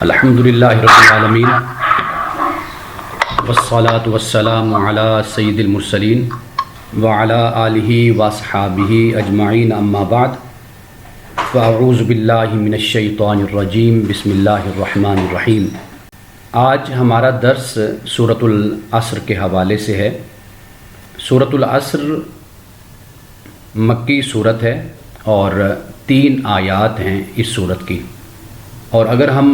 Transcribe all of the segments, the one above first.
الحمدللہ رب العالمین والصلاة والسلام علی سید المرسلین وعلی آلہ واصحابہ اجمعین اما بعد فاعوذ باللہ من الشیطان الرجیم بسم اللہ الرحمن الرحیم۔ آج ہمارا درس سورۃ العصر کے حوالے سے ہے۔ سورۃ العصر مکی صورت ہے اور 3 آیات ہیں اس صورت کی، اور اگر ہم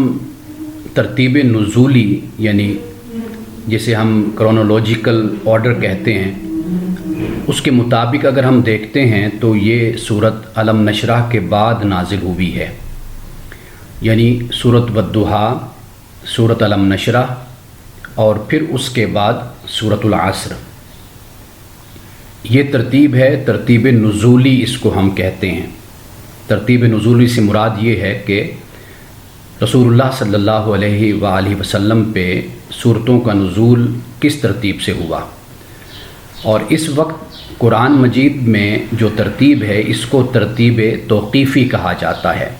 ترتیب نزولی یعنی جسے ہم کرونولوجیکل آرڈر کہتے ہیں اس کے مطابق اگر ہم دیکھتے ہیں تو یہ سورت علم نشرح کے بعد نازل ہوئی ہے، یعنی سورت والضحیٰ، سورت علم نشرح اور پھر اس کے بعد سورت العصر۔ یہ ترتیب ہے، ترتیب نزولی اس کو ہم کہتے ہیں۔ ترتیب نزولی سے مراد یہ ہے کہ رسول اللہ صلی اللہ علیہ وآلہ وسلم پہ صورتوں کا نزول کس ترتیب سے ہوا، اور اس وقت قرآن مجید میں جو ترتیب ہے اس کو ترتیب توقیفی کہا جاتا ہے،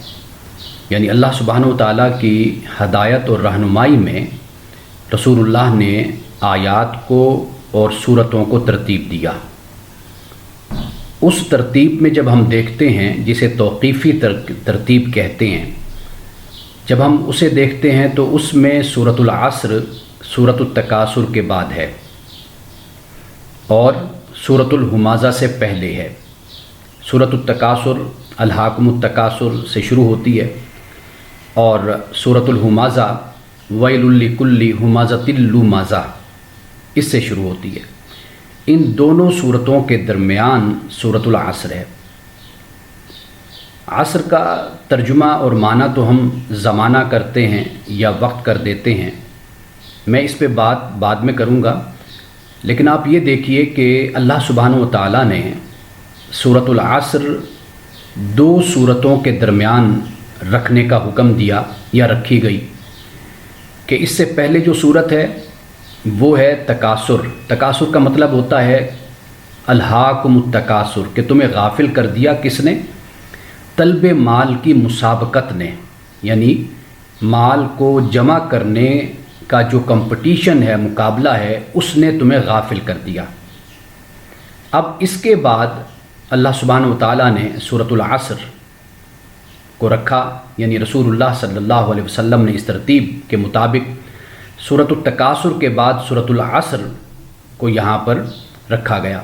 یعنی اللہ سبحانہ وتعالیٰ کی ہدایت اور رہنمائی میں رسول اللہ نے آیات کو اور صورتوں کو ترتیب دیا۔ اس ترتیب میں جب ہم دیکھتے ہیں جسے توقیفی ترتیب کہتے ہیں، جب ہم اسے دیکھتے ہیں تو اس میں سورۃ العصر سورۃ التکاثر کے بعد ہے اور سورۃ الہمازہ سے پہلے ہے۔ سورۃ التکاثر الہاکم التکاثر سے شروع ہوتی ہے اور سورۃ الہمازہ ویل لکل ہمازۃ لمزہ اس سے شروع ہوتی ہے۔ ان دونوں صورتوں کے درمیان سورۃ العصر ہے۔ عصر کا ترجمہ اور معنی تو ہم زمانہ کرتے ہیں یا وقت کر دیتے ہیں، میں اس پہ بات بعد میں کروں گا، لیکن آپ یہ دیکھیے کہ اللہ سبحانہ وتعالیٰ نے سورۃ العصر 2 صورتوں کے درمیان رکھنے کا حکم دیا یا رکھی گئی، کہ اس سے پہلے جو صورت ہے وہ ہے تکاثر۔ تکاثر کا مطلب ہوتا ہے الہاکم التکاثر، کہ تمہیں غافل کر دیا کس نے؟ طلب مال کی مسابقت نے، یعنی مال کو جمع کرنے کا جو کمپٹیشن ہے، مقابلہ ہے، اس نے تمہیں غافل کر دیا۔ اب اس کے بعد اللہ سبحانہ وتعالیٰ نے سورۃ العصر کو رکھا، یعنی رسول اللہ صلی اللہ علیہ وسلم نے اس ترتیب کے مطابق سورۃ التکاثر کے بعد سورۃ العصر کو یہاں پر رکھا گیا۔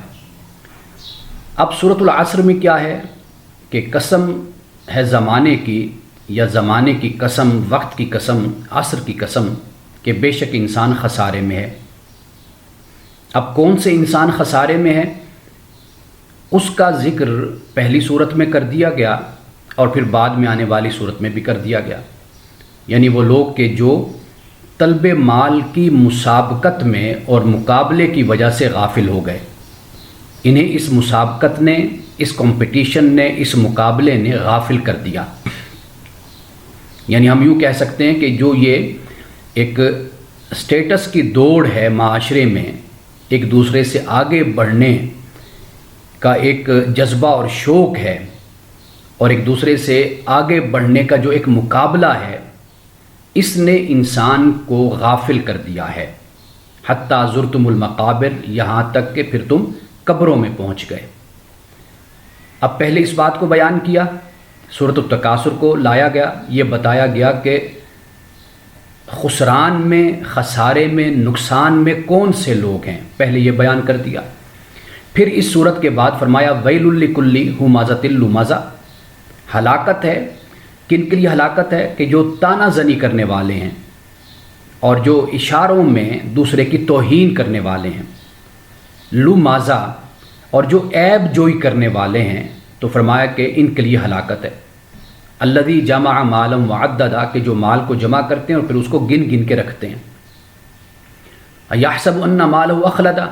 اب سورۃ العصر میں کیا ہے کہ قسم ہے زمانے کی، یا زمانے کی قسم، وقت کی قسم، عصر کی قسم، کہ بے شک انسان خسارے میں ہے۔ اب کون سے انسان خسارے میں ہے اس کا ذکر پہلی صورت میں کر دیا گیا اور پھر بعد میں آنے والی صورت میں بھی کر دیا گیا، یعنی وہ لوگ کہ جو طلب مال کی مسابقت میں اور مقابلے کی وجہ سے غافل ہو گئے۔ انہیں اس مسابقت نے، اس کمپٹیشن نے، اس مقابلے نے غافل کر دیا۔ یعنی ہم یوں کہہ سکتے ہیں کہ جو یہ ایک سٹیٹس کی دوڑ ہے معاشرے میں، ایک دوسرے سے آگے بڑھنے کا ایک جذبہ اور شوق ہے، اور ایک دوسرے سے آگے بڑھنے کا جو ایک مقابلہ ہے، اس نے انسان کو غافل کر دیا ہے۔ حتیٰ زرتم المقابر، یہاں تک کہ پھر تم قبروں میں پہنچ گئے۔ اب پہلے اس بات کو بیان کیا، سورۃ التکاثر کو لایا گیا، یہ بتایا گیا کہ خسران میں، خسارے میں، نقصان میں کون سے لوگ ہیں، پہلے یہ بیان کر دیا۔ پھر اس صورت کے بعد فرمایا ویل لکل ہمازۃ لمزہ، ہلاکت ہے، کن کے لیے ہلاکت ہے؟ کہ جو طعنہ زنی کرنے والے ہیں اور جو اشاروں میں دوسرے کی توہین کرنے والے ہیں، لمزہ، اور جو عیب جوئی کرنے والے ہیں، تو فرمایا کہ ان کے لیے ہلاکت ہے۔ الذی جمع مالا وعددہ، کہ جو مال کو جمع کرتے ہیں اور پھر اس کو گن گن کے رکھتے ہیں۔ یحسب ان مالہ اخلدہ،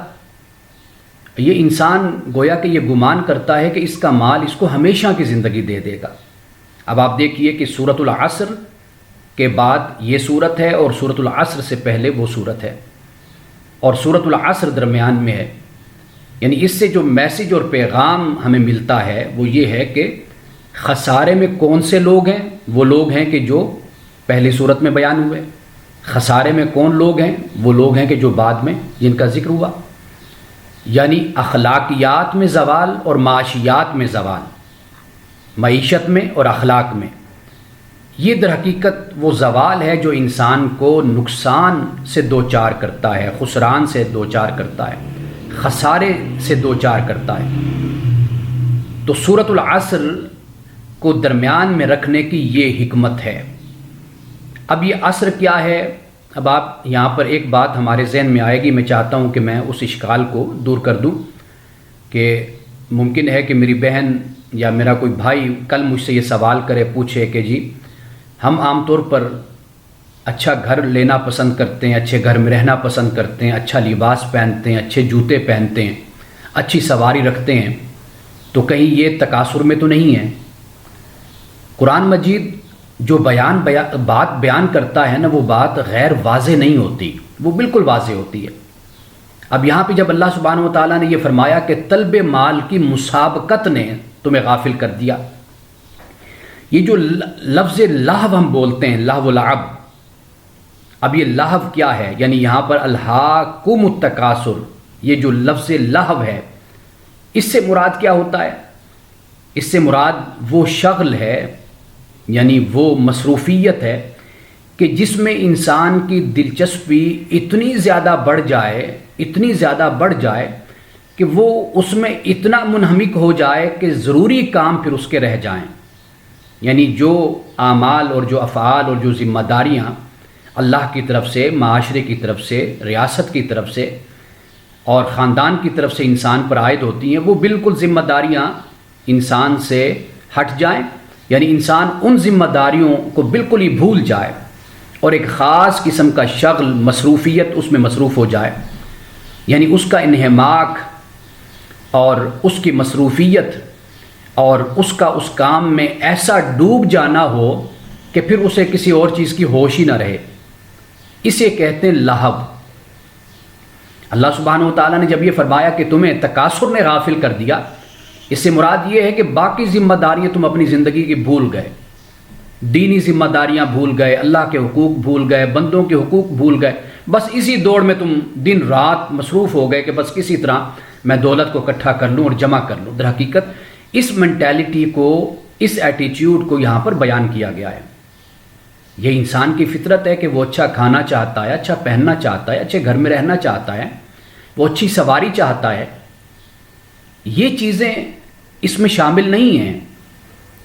یہ انسان گویا کہ یہ گمان کرتا ہے کہ اس کا مال اس کو ہمیشہ کی زندگی دے دے گا۔ اب آپ دیکھیے کہ سورۃ العصر کے بعد یہ صورت ہے اور سورۃ العصر سے پہلے وہ صورت ہے، اور سورۃ العصر درمیان میں ہے۔ یعنی اس سے جو میسج اور پیغام ہمیں ملتا ہے وہ یہ ہے کہ خسارے میں کون سے لوگ ہیں؟ وہ لوگ ہیں کہ جو پہلی صورت میں بیان ہوئے۔ خسارے میں کون لوگ ہیں؟ وہ لوگ ہیں کہ جو بعد میں جن کا ذکر ہوا، یعنی اخلاقیات میں زوال اور معاشیات میں زوال، معیشت میں اور اخلاق میں۔ یہ در حقیقت وہ زوال ہے جو انسان کو نقصان سے دوچار کرتا ہے، خسران سے دوچار کرتا ہے، خسارے سے دوچار کرتا ہے۔ تو سورۃ العصر کو درمیان میں رکھنے کی یہ حکمت ہے۔ اب یہ عصر کیا ہے؟ اب آپ یہاں پر ایک بات ہمارے ذہن میں آئے گی، میں چاہتا ہوں کہ میں اس اشکال کو دور کر دوں کہ ممکن ہے کہ میری بہن یا میرا کوئی بھائی کل مجھ سے یہ سوال کرے، پوچھے کہ جی ہم عام طور پر اچھا گھر لینا پسند کرتے ہیں، اچھے گھر میں رہنا پسند کرتے ہیں، اچھا لباس پہنتے ہیں، اچھے جوتے پہنتے ہیں، اچھی سواری رکھتے ہیں، تو کہیں یہ تکاثر میں تو نہیں ہے؟ قرآن مجید جو بات بیان کرتا ہے نا، وہ بات غیر واضح نہیں ہوتی، وہ بالکل واضح ہوتی ہے۔ اب یہاں پہ جب اللہ سبحانہ و تعالیٰ نے یہ فرمایا کہ طلب مال کی مسابقت نے تمہیں غافل کر دیا، یہ جو لفظ لہو ہم بولتے ہیں، لہو و لعب، اب یہ لہو کیا ہے؟ یعنی یہاں پر الہاکم التکاثر، یہ جو لفظ لہو ہے، اس سے مراد کیا ہوتا ہے؟ اس سے مراد وہ شغل ہے، یعنی وہ مصروفیت ہے کہ جس میں انسان کی دلچسپی اتنی زیادہ بڑھ جائے کہ وہ اس میں اتنا منہمک ہو جائے کہ ضروری کام پھر اس کے رہ جائیں۔ یعنی جو اعمال اور جو افعال اور جو ذمہ داریاں اللہ کی طرف سے، معاشرے کی طرف سے، ریاست کی طرف سے اور خاندان کی طرف سے انسان پر عائد ہوتی ہیں، وہ بالکل ذمہ داریاں انسان سے ہٹ جائیں، یعنی انسان ان ذمہ داریوں کو بالکل ہی بھول جائے اور ایک خاص قسم کا شغل، مصروفیت اس میں مصروف ہو جائے، یعنی اس کا انہماک اور اس کی مصروفیت اور اس کا اس کام میں ایسا ڈوب جانا ہو کہ پھر اسے کسی اور چیز کی ہوش ہی نہ رہے، اسے کہتے ہیں لہو۔ اللہ سبحانہ و تعالیٰ نے جب یہ فرمایا کہ تمہیں تکاثر نے غافل کر دیا، اس سے مراد یہ ہے کہ باقی ذمہ داریاں تم اپنی زندگی کی بھول گئے، دینی ذمہ داریاں بھول گئے، اللہ کے حقوق بھول گئے، بندوں کے حقوق بھول گئے، بس اسی دوڑ میں تم دن رات مصروف ہو گئے کہ بس کسی طرح میں دولت کو اکٹھا کر لوں اور جمع کر لوں۔ در حقیقت اس مینٹیلٹی کو، اس ایٹیٹیوڈ کو یہاں پر بیان کیا گیا ہے۔ یہ انسان کی فطرت ہے کہ وہ اچھا کھانا چاہتا ہے، اچھا پہننا چاہتا ہے، اچھے گھر میں رہنا چاہتا ہے، وہ اچھی سواری چاہتا ہے۔ یہ چیزیں اس میں شامل نہیں ہیں،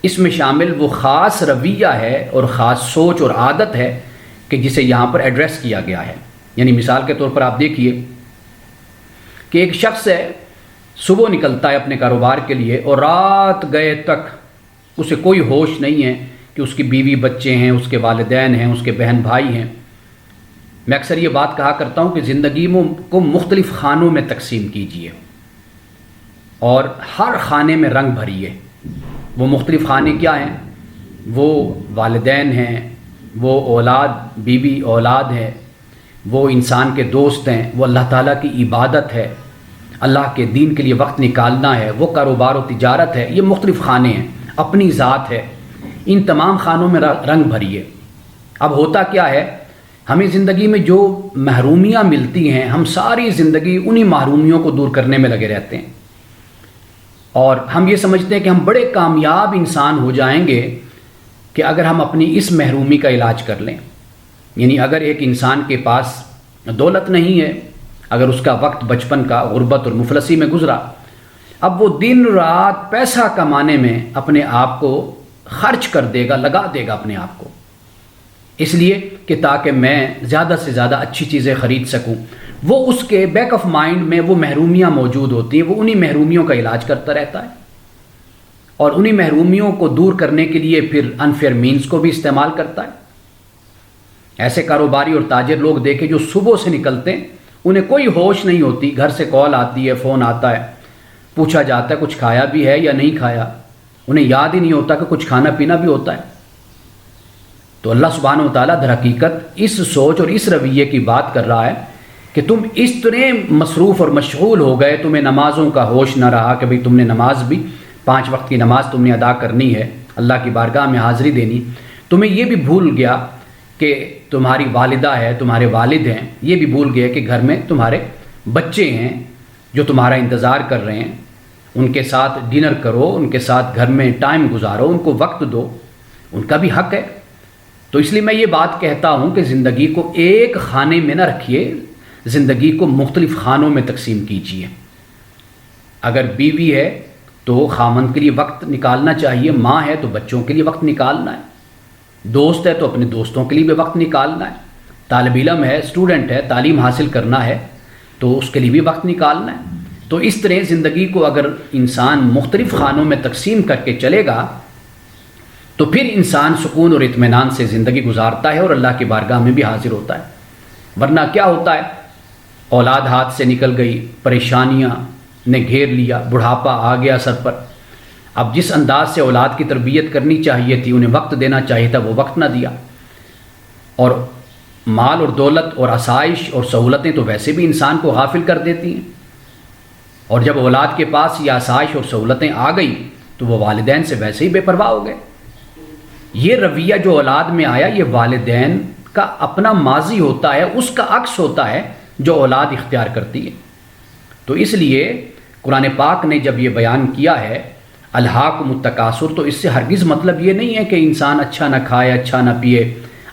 اس میں شامل وہ خاص رویہ ہے اور خاص سوچ اور عادت ہے کہ جسے یہاں پر ایڈریس کیا گیا ہے۔ یعنی مثال کے طور پر آپ دیکھیے کہ ایک شخص ہے، صبح نکلتا ہے اپنے کاروبار کے لیے اور رات گئے تک اسے کوئی ہوش نہیں ہے کہ اس کی بیوی بچے ہیں، اس کے والدین ہیں، اس کے بہن بھائی ہیں۔ میں اکثر یہ بات کہا کرتا ہوں کہ زندگی کو مختلف خانوں میں تقسیم کیجیے اور ہر خانے میں رنگ بھریے۔ وہ مختلف خانے کیا ہیں؟ وہ والدین ہیں، وہ اولاد، بیوی اولاد ہے، وہ انسان کے دوست ہیں، وہ اللہ تعالیٰ کی عبادت ہے، اللہ کے دین کے لیے وقت نکالنا ہے، وہ کاروبار و تجارت ہے۔ یہ مختلف خانے ہیں، اپنی ذات ہے، ان تمام خانوں میں رنگ بھریے۔ اب ہوتا کیا ہے، ہمیں زندگی میں جو محرومیاں ملتی ہیں، ہم ساری زندگی انہی محرومیوں کو دور کرنے میں لگے رہتے ہیں، اور ہم یہ سمجھتے ہیں کہ ہم بڑے کامیاب انسان ہو جائیں گے کہ اگر ہم اپنی اس محرومی کا علاج کر لیں۔ یعنی اگر ایک انسان کے پاس دولت نہیں ہے، اگر اس کا وقت بچپن کا غربت اور مفلسی میں گزرا، اب وہ دن رات پیسہ کمانے میں اپنے آپ کو خرچ کر دے گا، لگا دے گا اپنے آپ کو، اس لیے کہ تاکہ میں زیادہ سے زیادہ اچھی چیزیں خرید سکوں۔ وہ اس کے بیک آف مائنڈ میں وہ محرومیاں موجود ہوتی ہیں، وہ انہی محرومیوں کا علاج کرتا رہتا ہے اور انہی محرومیوں کو دور کرنے کے لیے پھر انفیئر مینز کو بھی استعمال کرتا ہے۔ ایسے کاروباری اور تاجر لوگ دیکھے جو صبح سے نکلتے ہیں، انہیں کوئی ہوش نہیں ہوتی، گھر سے کال آتی ہے، فون آتا ہے، پوچھا جاتا ہے کچھ کھایا بھی ہے یا نہیں کھایا، انہیں یاد ہی نہیں ہوتا کہ کچھ کھانا پینا بھی ہوتا ہے۔ تو اللہ سبحانہ و تعالیٰ در حقیقت اس سوچ اور اس رویے کی بات کر رہا ہے کہ تم اس طرح مصروف اور مشغول ہو گئے، تمہیں نمازوں کا ہوش نہ رہا کہ بھئی تم نے نماز بھی 5 وقت کی نماز تم نے ادا کرنی ہے، اللہ کی بارگاہ میں حاضری دینی، تمہیں یہ بھی بھول گیا کہ تمہاری والدہ ہے، تمہارے والد ہیں، یہ بھی بھول گئے کہ گھر میں تمہارے بچے ہیں جو تمہارا انتظار کر رہے ہیں، ان کے ساتھ ڈنر کرو، ان کے ساتھ گھر میں ٹائم گزارو، ان کو وقت دو، ان کا بھی حق ہے۔ تو اس لیے میں یہ بات کہتا ہوں کہ زندگی کو ایک خانے میں نہ رکھیے، زندگی کو مختلف خانوں میں تقسیم کیجیے۔ اگر بیوی ہے تو خامند کے لیے وقت نکالنا چاہیے، ماں ہے تو بچوں کے لیے وقت نکالنا ہے، دوست ہے تو اپنے دوستوں کے لیے بھی وقت نکالنا ہے، طالب علم ہے، اسٹوڈنٹ ہے، تعلیم حاصل کرنا ہے تو اس کے لیے بھی وقت نکالنا ہے۔ تو اس طرح زندگی کو اگر انسان مختلف خانوں میں تقسیم کر کے چلے گا تو پھر انسان سکون اور اطمینان سے زندگی گزارتا ہے اور اللہ کی بارگاہ میں بھی حاضر ہوتا ہے۔ ورنہ کیا ہوتا ہے، اولاد ہاتھ سے نکل گئی، پریشانیاں نے گھیر لیا، بڑھاپا آ گیا سر پر، اب جس انداز سے اولاد کی تربیت کرنی چاہیے تھی، انہیں وقت دینا چاہیے تھا، وہ وقت نہ دیا، اور مال اور دولت اور آسائش اور سہولتیں تو ویسے بھی انسان کو غافل کر دیتی ہیں، اور جب اولاد کے پاس یہ آسائش اور سہولتیں آ گئی تو وہ والدین سے ویسے ہی بے پرواہ ہو گئے۔ یہ رویہ جو اولاد میں آیا، یہ والدین کا اپنا ماضی ہوتا ہے، اس کا عکس ہوتا ہے جو اولاد اختیار کرتی ہے۔ تو اس لیے قرآن پاک نے جب یہ بیان کیا ہے الہاکم التکاثر، تو اس سے ہرگز مطلب یہ نہیں ہے کہ انسان اچھا نہ کھائے، اچھا نہ پیے،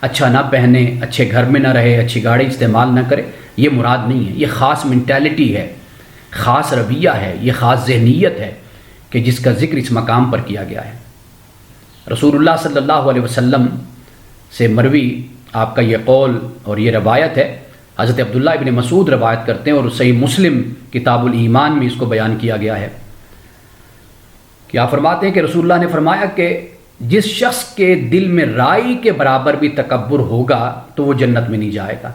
اچھا نہ پہنے، اچھے گھر میں نہ رہے، اچھی گاڑی استعمال نہ کرے، یہ مراد نہیں ہے۔ یہ خاص مینٹیلٹی ہے، خاص رویہ ہے، یہ خاص ذہنیت ہے کہ جس کا ذکر اس مقام پر کیا گیا ہے۔ رسول اللہ صلی اللہ علیہ وسلم سے مروی آپ کا یہ قول اور یہ روایت ہے، حضرت عبداللہ ابن مسعود روایت کرتے ہیں، اور صحیح مسلم کتاب الایمان میں اس کو بیان کیا گیا ہے کہ آپ فرماتے ہیں کہ رسول اللہ نے فرمایا کہ جس شخص کے دل میں رائی کے برابر بھی تکبر ہوگا تو وہ جنت میں نہیں جائے گا۔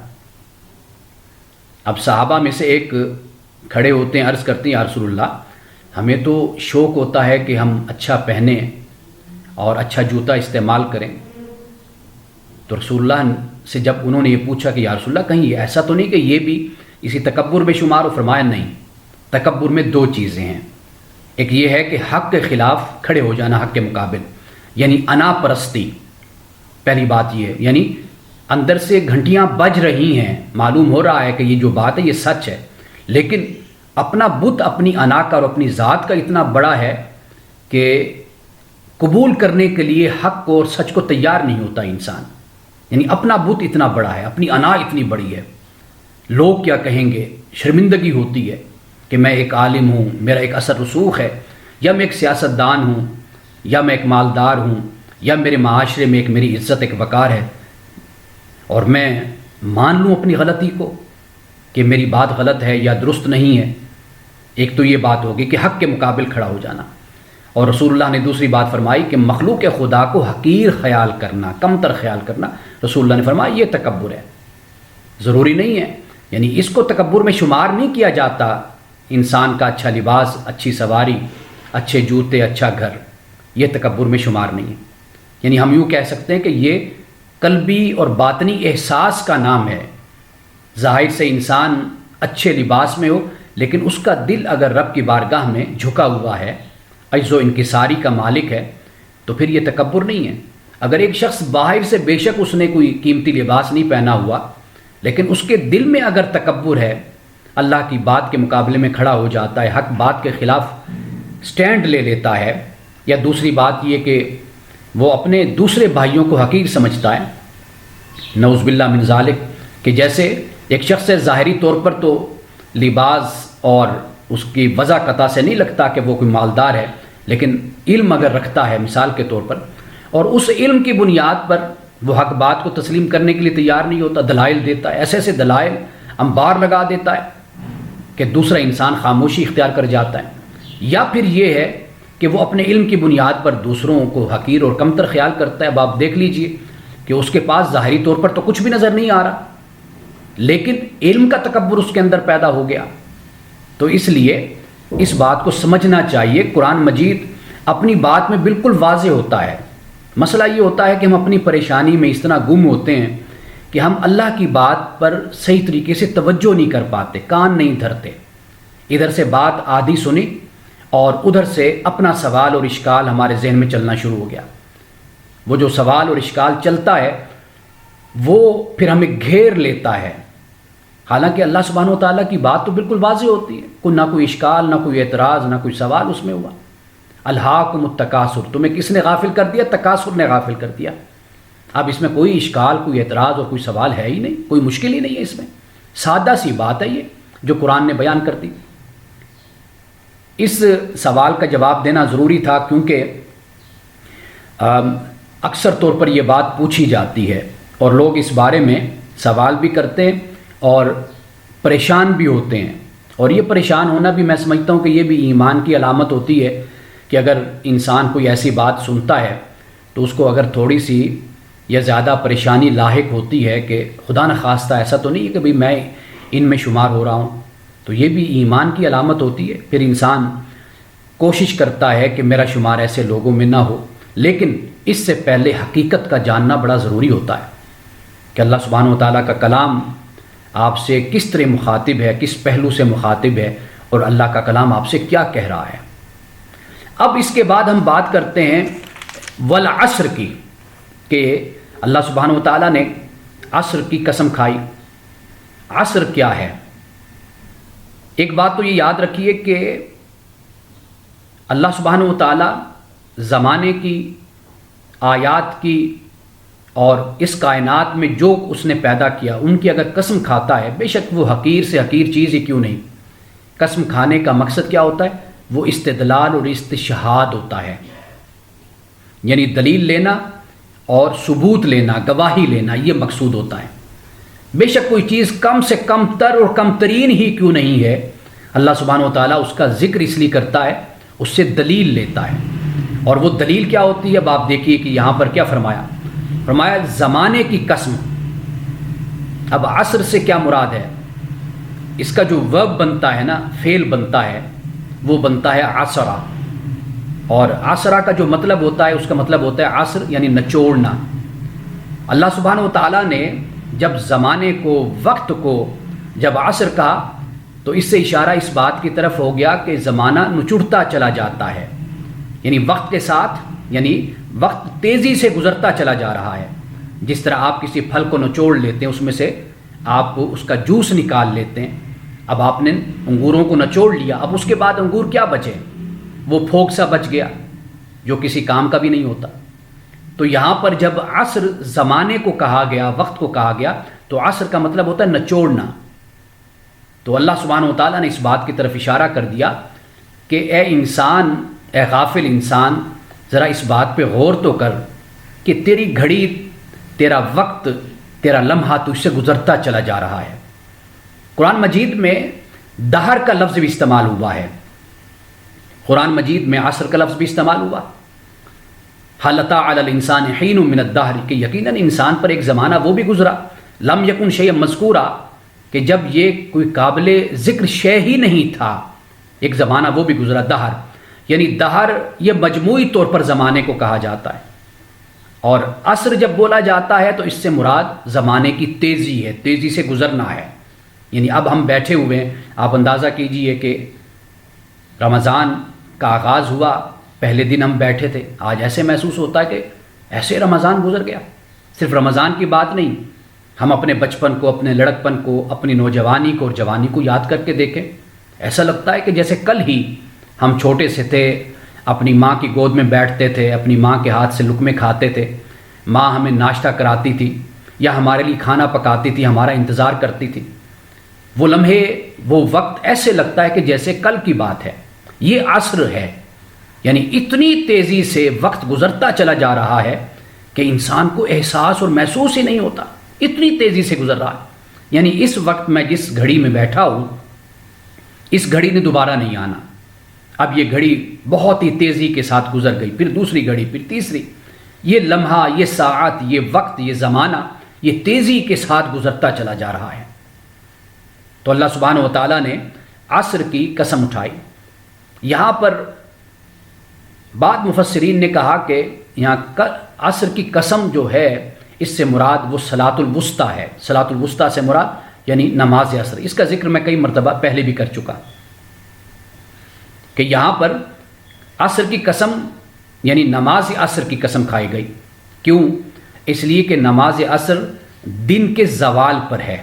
اب صحابہ میں سے ایک کھڑے ہوتے ہیں، عرض کرتے ہیں یا رسول اللہ، ہمیں تو شوق ہوتا ہے کہ ہم اچھا پہنیں اور اچھا جوتا استعمال کریں۔ تو رسول اللہ سے جب انہوں نے یہ پوچھا کہ یا رسول اللہ کہیں ایسا تو نہیں کہ یہ بھی اسی تکبر میں شمار ہو؟ فرمایا نہیں، تکبر میں دو چیزیں ہیں، ایک یہ ہے کہ حق کے خلاف کھڑے ہو جانا، حق کے مقابل، یعنی انا پرستی، پہلی بات یہ ہے، یعنی اندر سے گھنٹیاں بج رہی ہیں، معلوم ہو رہا ہے کہ یہ جو بات ہے یہ سچ ہے، لیکن اپنا بت، اپنی انا کا اور اپنی ذات کا اتنا بڑا ہے کہ قبول کرنے کے لیے حق کو اور سچ کو تیار نہیں ہوتا انسان، یعنی اپنا بت اتنا بڑا ہے، اپنی انا اتنی بڑی ہے، لوگ کیا کہیں گے، شرمندگی ہوتی ہے کہ میں ایک عالم ہوں، میرا ایک اثر رسوخ ہے، یا میں ایک سیاستدان ہوں، یا میں ایک مالدار ہوں، یا میرے معاشرے میں ایک میری عزت، ایک وقار ہے، اور میں مان لوں اپنی غلطی کو کہ میری بات غلط ہے یا درست نہیں ہے۔ ایک تو یہ بات ہوگی کہ حق کے مقابل کھڑا ہو جانا، اور رسول اللہ نے دوسری بات فرمائی کہ مخلوق خدا کو حقیر خیال کرنا، کمتر خیال کرنا، رسول اللہ نے فرمایا یہ تکبر ہے، ضروری نہیں ہے، یعنی اس کو تکبر میں شمار نہیں کیا جاتا۔ انسان کا اچھا لباس، اچھی سواری، اچھے جوتے، اچھا گھر، یہ تکبر میں شمار نہیں ہے، یعنی ہم یوں کہہ سکتے ہیں کہ یہ قلبی اور باطنی احساس کا نام ہے۔ ظاہر سے انسان اچھے لباس میں ہو، لیکن اس کا دل اگر رب کی بارگاہ میں جھکا ہوا ہے، عجز و انکساری کا مالک ہے، تو پھر یہ تکبر نہیں ہے۔ اگر ایک شخص باہر سے بے شک اس نے کوئی قیمتی لباس نہیں پہنا ہوا، لیکن اس کے دل میں اگر تکبر ہے، اللہ کی بات کے مقابلے میں کھڑا ہو جاتا ہے، حق بات کے خلاف سٹینڈ لے لیتا ہے، یا دوسری بات یہ کہ وہ اپنے دوسرے بھائیوں کو حقیر سمجھتا ہے، نعوذ باللہ من ذالک، کہ جیسے ایک شخص ہے ظاہری طور پر تو لباس اور اس کی وضع قطع سے نہیں لگتا کہ وہ کوئی مالدار ہے، لیکن علم اگر رکھتا ہے مثال کے طور پر، اور اس علم کی بنیاد پر وہ حق بات کو تسلیم کرنے کے لیے تیار نہیں ہوتا، دلائل دیتا ہے، ایسے ایسے دلائل انبار لگا دیتا ہے کہ دوسرا انسان خاموشی اختیار کر جاتا ہے، یا پھر یہ ہے کہ وہ اپنے علم کی بنیاد پر دوسروں کو حقیر اور کمتر خیال کرتا ہے۔ اب آپ دیکھ لیجئے کہ اس کے پاس ظاہری طور پر تو کچھ بھی نظر نہیں آ رہا، لیکن علم کا تکبر اس کے اندر پیدا ہو گیا۔ تو اس لیے اس بات کو سمجھنا چاہیے، قرآن مجید اپنی بات میں بالکل واضح ہوتا ہے۔ مسئلہ یہ ہوتا ہے کہ ہم اپنی پریشانی میں اس طرح گم ہوتے ہیں کہ ہم اللہ کی بات پر صحیح طریقے سے توجہ نہیں کر پاتے، کان نہیں دھرتے، ادھر سے بات آدھی سنی اور ادھر سے اپنا سوال اور اشکال ہمارے ذہن میں چلنا شروع ہو گیا۔ وہ جو سوال اور اشکال چلتا ہے وہ پھر ہمیں گھیر لیتا ہے، حالانکہ اللہ سبحانہ و تعالیٰ کی بات تو بالکل واضح ہوتی ہے، نہ کوئی اشکال، نہ کوئی اعتراض، نہ کوئی سوال اس میں ہوا۔ الہاکم التکاثر، تمہیں کس نے غافل کر دیا؟ تکاثر نے غافل کر دیا۔ اب اس میں کوئی اشکال، کوئی اعتراض اور کوئی سوال ہے ہی نہیں، کوئی مشکل ہی نہیں ہے اس میں، سادہ سی بات ہے یہ جو قرآن نے بیان کر دی۔ اس سوال کا جواب دینا ضروری تھا، کیونکہ اکثر طور پر یہ بات پوچھی جاتی ہے اور لوگ اس بارے میں سوال بھی کرتے ہیں اور پریشان بھی ہوتے ہیں، اور یہ پریشان ہونا بھی میں سمجھتا ہوں کہ یہ بھی ایمان کی علامت ہوتی ہے کہ اگر انسان کوئی ایسی بات سنتا ہے تو اس کو اگر تھوڑی سی یا زیادہ پریشانی لاحق ہوتی ہے کہ خدا نخواستہ ایسا تو نہیں ہے کہ بھئی میں ان میں شمار ہو رہا ہوں، تو یہ بھی ایمان کی علامت ہوتی ہے۔ پھر انسان کوشش کرتا ہے کہ میرا شمار ایسے لوگوں میں نہ ہو، لیکن اس سے پہلے حقیقت کا جاننا بڑا ضروری ہوتا ہے کہ اللہ سبحانہ و تعالیٰ کا کلام آپ سے کس طرح مخاطب ہے، کس پہلو سے مخاطب ہے، اور اللہ کا کلام آپ سے کیا کہہ رہا ہے۔ اب اس کے بعد ہم بات کرتے ہیں والعصر کی، کہ اللہ سبحانہ و تعالیٰ نے عصر کی قسم کھائی۔ عصر کیا ہے؟ ایک بات تو یہ یاد رکھیے کہ اللہ سبحانہ و تعالیٰ زمانے کی، آیات کی اور اس کائنات میں جو اس نے پیدا کیا ان کی اگر قسم کھاتا ہے، بے شک وہ حقیر سے حقیر چیز ہی کیوں نہیں، قسم کھانے کا مقصد کیا ہوتا ہے؟ وہ استدلال اور استشہاد ہوتا ہے، یعنی دلیل لینا اور ثبوت لینا، گواہی لینا، یہ مقصود ہوتا ہے۔ بے شک کوئی چیز کم سے کم تر اور کم ترین ہی کیوں نہیں ہے، اللہ سبحانہ و تعالیٰ اس کا ذکر اس لیے کرتا ہے، اس سے دلیل لیتا ہے۔ اور وہ دلیل کیا ہوتی ہے؟ اب آپ دیکھیے کہ یہاں پر کیا فرمایا، فرمایا زمانے کی قسم۔ اب عصر سے کیا مراد ہے؟ اس کا جو ورب بنتا ہے نا، فعل بنتا ہے، وہ بنتا ہے عصرہ، اور عصرہ کا جو مطلب ہوتا ہے، اس کا مطلب ہوتا ہے عصر یعنی نچوڑنا۔ اللہ سبحانہ و تعالیٰ نے جب زمانے کو، وقت کو جب عصر کہا تو اس سے اشارہ اس بات کی طرف ہو گیا کہ زمانہ نچڑتا چلا جاتا ہے، یعنی وقت کے ساتھ، یعنی وقت تیزی سے گزرتا چلا جا رہا ہے۔ جس طرح آپ کسی پھل کو نچوڑ لیتے ہیں، اس میں سے آپ اس کا جوس نکال لیتے ہیں، اب آپ نے انگوروں کو نچوڑ لیا، اب اس کے بعد انگور کیا بچے؟ وہ پھوک سا بچ گیا جو کسی کام کا بھی نہیں ہوتا۔ تو یہاں پر جب عصر زمانے کو کہا گیا، وقت کو کہا گیا، تو عصر کا مطلب ہوتا ہے نچوڑنا۔ تو اللہ سبحانہ و تعالیٰ نے اس بات کی طرف اشارہ کر دیا کہ اے انسان، اے غافل انسان، ذرا اس بات پہ غور تو کر کہ تیری گھڑی، تیرا وقت، تیرا لمحہ تو اس سے گزرتا چلا جا رہا ہے۔ قرآن مجید میں دہر کا لفظ بھی استعمال ہوا ہے، قرآن مجید میں عصر کا لفظ بھی استعمال ہوا، حل اتی علی الانسان حین من الدہر، کہ یقیناً انسان پر ایک زمانہ وہ بھی گزرا، لم یکن شیئا مذکورا، کہ جب یہ کوئی قابل ذکر شے ہی نہیں تھا، ایک زمانہ وہ بھی گزرا۔ دہر یعنی دہر یہ مجموعی طور پر زمانے کو کہا جاتا ہے، اور عصر جب بولا جاتا ہے تو اس سے مراد زمانے کی تیزی ہے، تیزی سے گزرنا ہے۔ یعنی اب ہم بیٹھے ہوئے ہیں، آپ اندازہ کیجئے کہ رمضان کا آغاز ہوا، پہلے دن ہم بیٹھے تھے، آج ایسے محسوس ہوتا ہے کہ ایسے رمضان گزر گیا۔ صرف رمضان کی بات نہیں، ہم اپنے بچپن کو، اپنے لڑکپن کو، اپنی نوجوانی کو اور جوانی کو یاد کر کے دیکھیں، ایسا لگتا ہے کہ جیسے کل ہی ہم چھوٹے سے تھے، اپنی ماں کی گود میں بیٹھتے تھے، اپنی ماں کے ہاتھ سے لقمے کھاتے تھے، ماں ہمیں ناشتہ کراتی تھی یا ہمارے لیے کھانا پکاتی تھی، ہمارا انتظار کرتی تھی۔ وہ لمحے، وہ وقت ایسے لگتا ہے کہ جیسے کل کی بات ہے۔ یہ عصر ہے، یعنی اتنی تیزی سے وقت گزرتا چلا جا رہا ہے کہ انسان کو احساس اور محسوس ہی نہیں ہوتا، اتنی تیزی سے گزر رہا ہے۔ یعنی اس وقت میں جس گھڑی میں بیٹھا ہوں، اس گھڑی نے دوبارہ نہیں آنا، اب یہ گھڑی بہت ہی تیزی کے ساتھ گزر گئی، پھر دوسری گھڑی، پھر تیسری۔ یہ لمحہ، یہ ساعت، یہ وقت، یہ زمانہ، یہ تیزی کے ساتھ گزرتا چلا جا رہا ہے۔ تو اللہ سبحانہ و تعالیٰ نے عصر کی قسم اٹھائی۔ یہاں پر بعض مفسرین نے کہا کہ یہاں عصر کی قسم جو ہے، اس سے مراد وہ صلاۃ الوسطیٰ ہے۔ صلاۃ الوسطیٰ سے مراد یعنی نماز عصر۔ اس کا ذکر میں کئی مرتبہ پہلے بھی کر چکا کہ یہاں پر عصر کی قسم یعنی نماز عصر کی قسم کھائی گئی۔ کیوں؟ اس لیے کہ نماز عصر دن کے زوال پر ہے،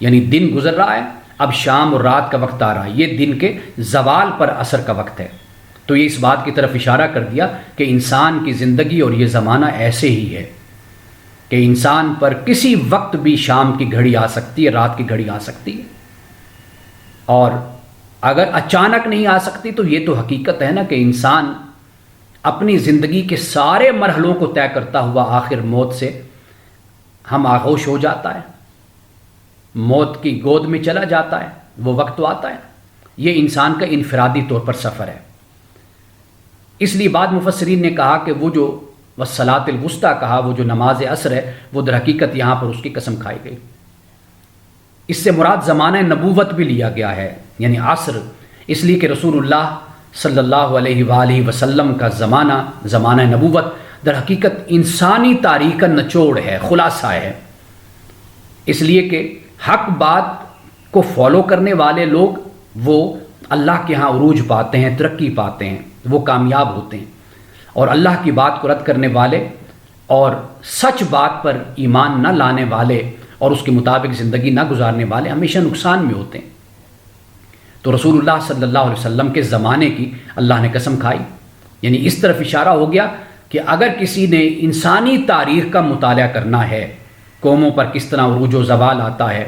یعنی دن گزر رہا ہے، اب شام اور رات کا وقت آ رہا ہے، یہ دن کے زوال پر عصر کا وقت ہے۔ تو یہ اس بات کی طرف اشارہ کر دیا کہ انسان کی زندگی اور یہ زمانہ ایسے ہی ہے کہ انسان پر کسی وقت بھی شام کی گھڑی آ سکتی ہے، رات کی گھڑی آ سکتی ہے، اور اگر اچانک نہیں آ سکتی تو یہ تو حقیقت ہے نا کہ انسان اپنی زندگی کے سارے مرحلوں کو طے کرتا ہوا آخر موت سے ہم آغوش ہو جاتا ہے، موت کی گود میں چلا جاتا ہے، وہ وقت تو آتا ہے۔ یہ انسان کا انفرادی طور پر سفر ہے۔ اس لیے بعض مفسرین نے کہا کہ وہ جو والصلاۃ الوسطیٰ کہا، وہ جو نماز عصر ہے، وہ در حقیقت یہاں پر اس کی قسم کھائی گئی۔ اس سے مراد زمانہ نبوت بھی لیا گیا ہے، یعنی عصر، اس لیے کہ رسول اللہ صلی اللہ علیہ وآلہ وسلم کا زمانہ نبوت در حقیقت انسانی تاریخ کا نچوڑ ہے، خلاصہ ہے۔ اس لیے کہ حق بات کو فالو کرنے والے لوگ وہ اللہ کے ہاں عروج پاتے ہیں، ترقی پاتے ہیں، وہ کامیاب ہوتے ہیں، اور اللہ کی بات کو رد کرنے والے اور سچ بات پر ایمان نہ لانے والے اور اس کے مطابق زندگی نہ گزارنے والے ہمیشہ نقصان میں ہوتے ہیں۔ تو رسول اللہ صلی اللہ علیہ وسلم کے زمانے کی اللہ نے قسم کھائی، یعنی اس طرف اشارہ ہو گیا کہ اگر کسی نے انسانی تاریخ کا مطالعہ کرنا ہے، قوموں پر کس طرح عروج و زوال آتا ہے،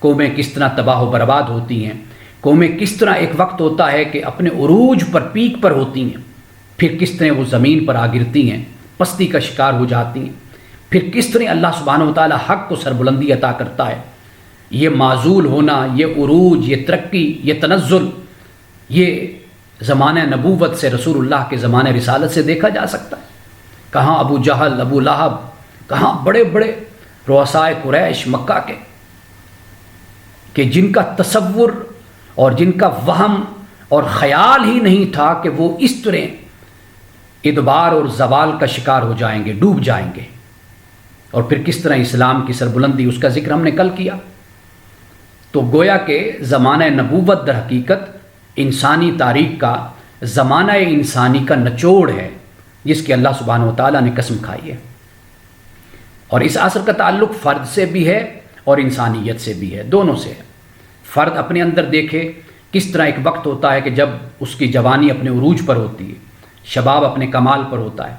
قومیں کس طرح تباہ و برباد ہوتی ہیں، قومیں کس طرح ایک وقت ہوتا ہے کہ اپنے عروج پر، پیک پر ہوتی ہیں، پھر کس طرح وہ زمین پر آ گرتی ہیں، پستی کا شکار ہو جاتی ہیں، پھر کس طرح اللہ سبحانہ وتعالی حق کو سربلندی عطا کرتا ہے۔ یہ معزول ہونا، یہ عروج، یہ ترقی، یہ تنزل، یہ زمانہ نبوت سے، رسول اللہ کے زمانہ رسالت سے دیکھا جا سکتا ہے۔ کہاں ابو جہل، ابو لہب، کہاں بڑے بڑے رؤسائے قریش مکہ کے، کہ جن کا تصور اور جن کا وہم اور خیال ہی نہیں تھا کہ وہ اس طرح ادبار اور زوال کا شکار ہو جائیں گے، ڈوب جائیں گے، اور پھر کس طرح اسلام کی سربلندی، اس کا ذکر ہم نے کل کیا۔ تو گویا کہ زمانہ نبوت در حقیقت انسانی تاریخ کا، زمانہ انسانی کا نچوڑ ہے، جس کی اللہ سبحانہ وتعالیٰ نے قسم کھائی ہے، اور اس عصر کا تعلق فرد سے بھی ہے اور انسانیت سے بھی ہے، دونوں سے ہے۔ فرد اپنے اندر دیکھے کس طرح ایک وقت ہوتا ہے کہ جب اس کی جوانی اپنے عروج پر ہوتی ہے، شباب اپنے کمال پر ہوتا ہے،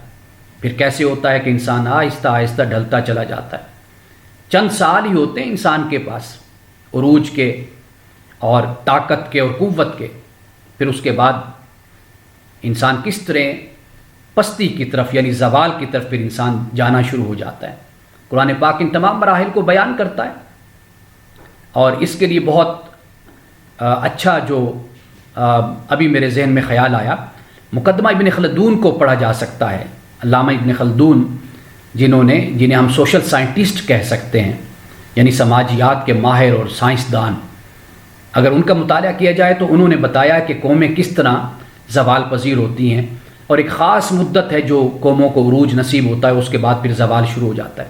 پھر کیسے ہوتا ہے کہ انسان آہستہ آہستہ ڈھلتا چلا جاتا ہے۔ چند سال ہی ہوتے ہیں انسان کے پاس عروج کے اور طاقت کے اور قوت کے، پھر اس کے بعد انسان کس طرح پستی کی طرف، یعنی زوال کی طرف پھر انسان جانا شروع ہو جاتا ہے۔ قرآن پاک ان تمام مراحل کو بیان کرتا ہے، اور اس کے لیے بہت اچھا جو ابھی میرے ذہن میں خیال آیا، مقدمہ ابن خلدون کو پڑھا جا سکتا ہے۔ علامہ ابن خلدون جنہیں ہم سوشل سائنٹسٹ کہہ سکتے ہیں، یعنی سماجیات کے ماہر اور سائنسدان، اگر ان کا مطالعہ کیا جائے تو انہوں نے بتایا کہ قومیں کس طرح زوال پذیر ہوتی ہیں، اور ایک خاص مدت ہے جو قوموں کو عروج نصیب ہوتا ہے، اس کے بعد پھر زوال شروع ہو جاتا ہے۔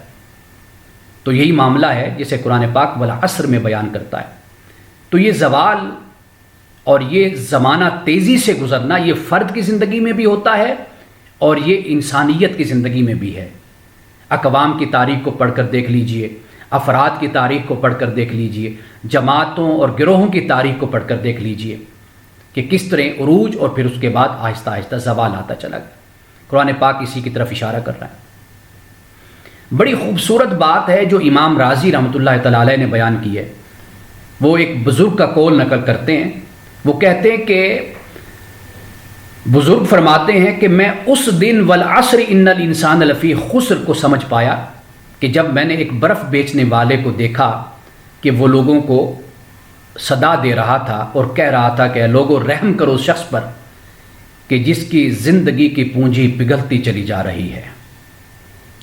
تو یہی معاملہ ہے جسے قرآن پاک والعصر میں بیان کرتا ہے۔ تو یہ زوال اور یہ زمانہ تیزی سے گزرنا، یہ فرد کی زندگی میں بھی ہوتا ہے اور یہ انسانیت کی زندگی میں بھی ہے۔ اقوام کی تاریخ کو پڑھ کر دیکھ لیجئے، افراد کی تاریخ کو پڑھ کر دیکھ لیجئے، جماعتوں اور گروہوں کی تاریخ کو پڑھ کر دیکھ لیجئے کہ کس طرح عروج اور پھر اس کے بعد آہستہ آہستہ زوال آتا چلا گیا۔ قرآن پاک اسی کی طرف اشارہ کر رہا ہے۔ بڑی خوبصورت بات ہے جو امام رازی رحمۃ اللہ تعالی علیہ نے بیان کی ہے۔ وہ ایک بزرگ کا قول نقل کرتے ہیں، وہ کہتے ہیں کہ بزرگ فرماتے ہیں کہ میں اس دن والعصر ان الانسان لفی خسر کو سمجھ پایا کہ جب میں نے ایک برف بیچنے والے کو دیکھا کہ وہ لوگوں کو صدا دے رہا تھا اور کہہ رہا تھا کہ لوگوں رحم کرو اس شخص پر کہ جس کی زندگی کی پونجی پگھلتی چلی جا رہی ہے،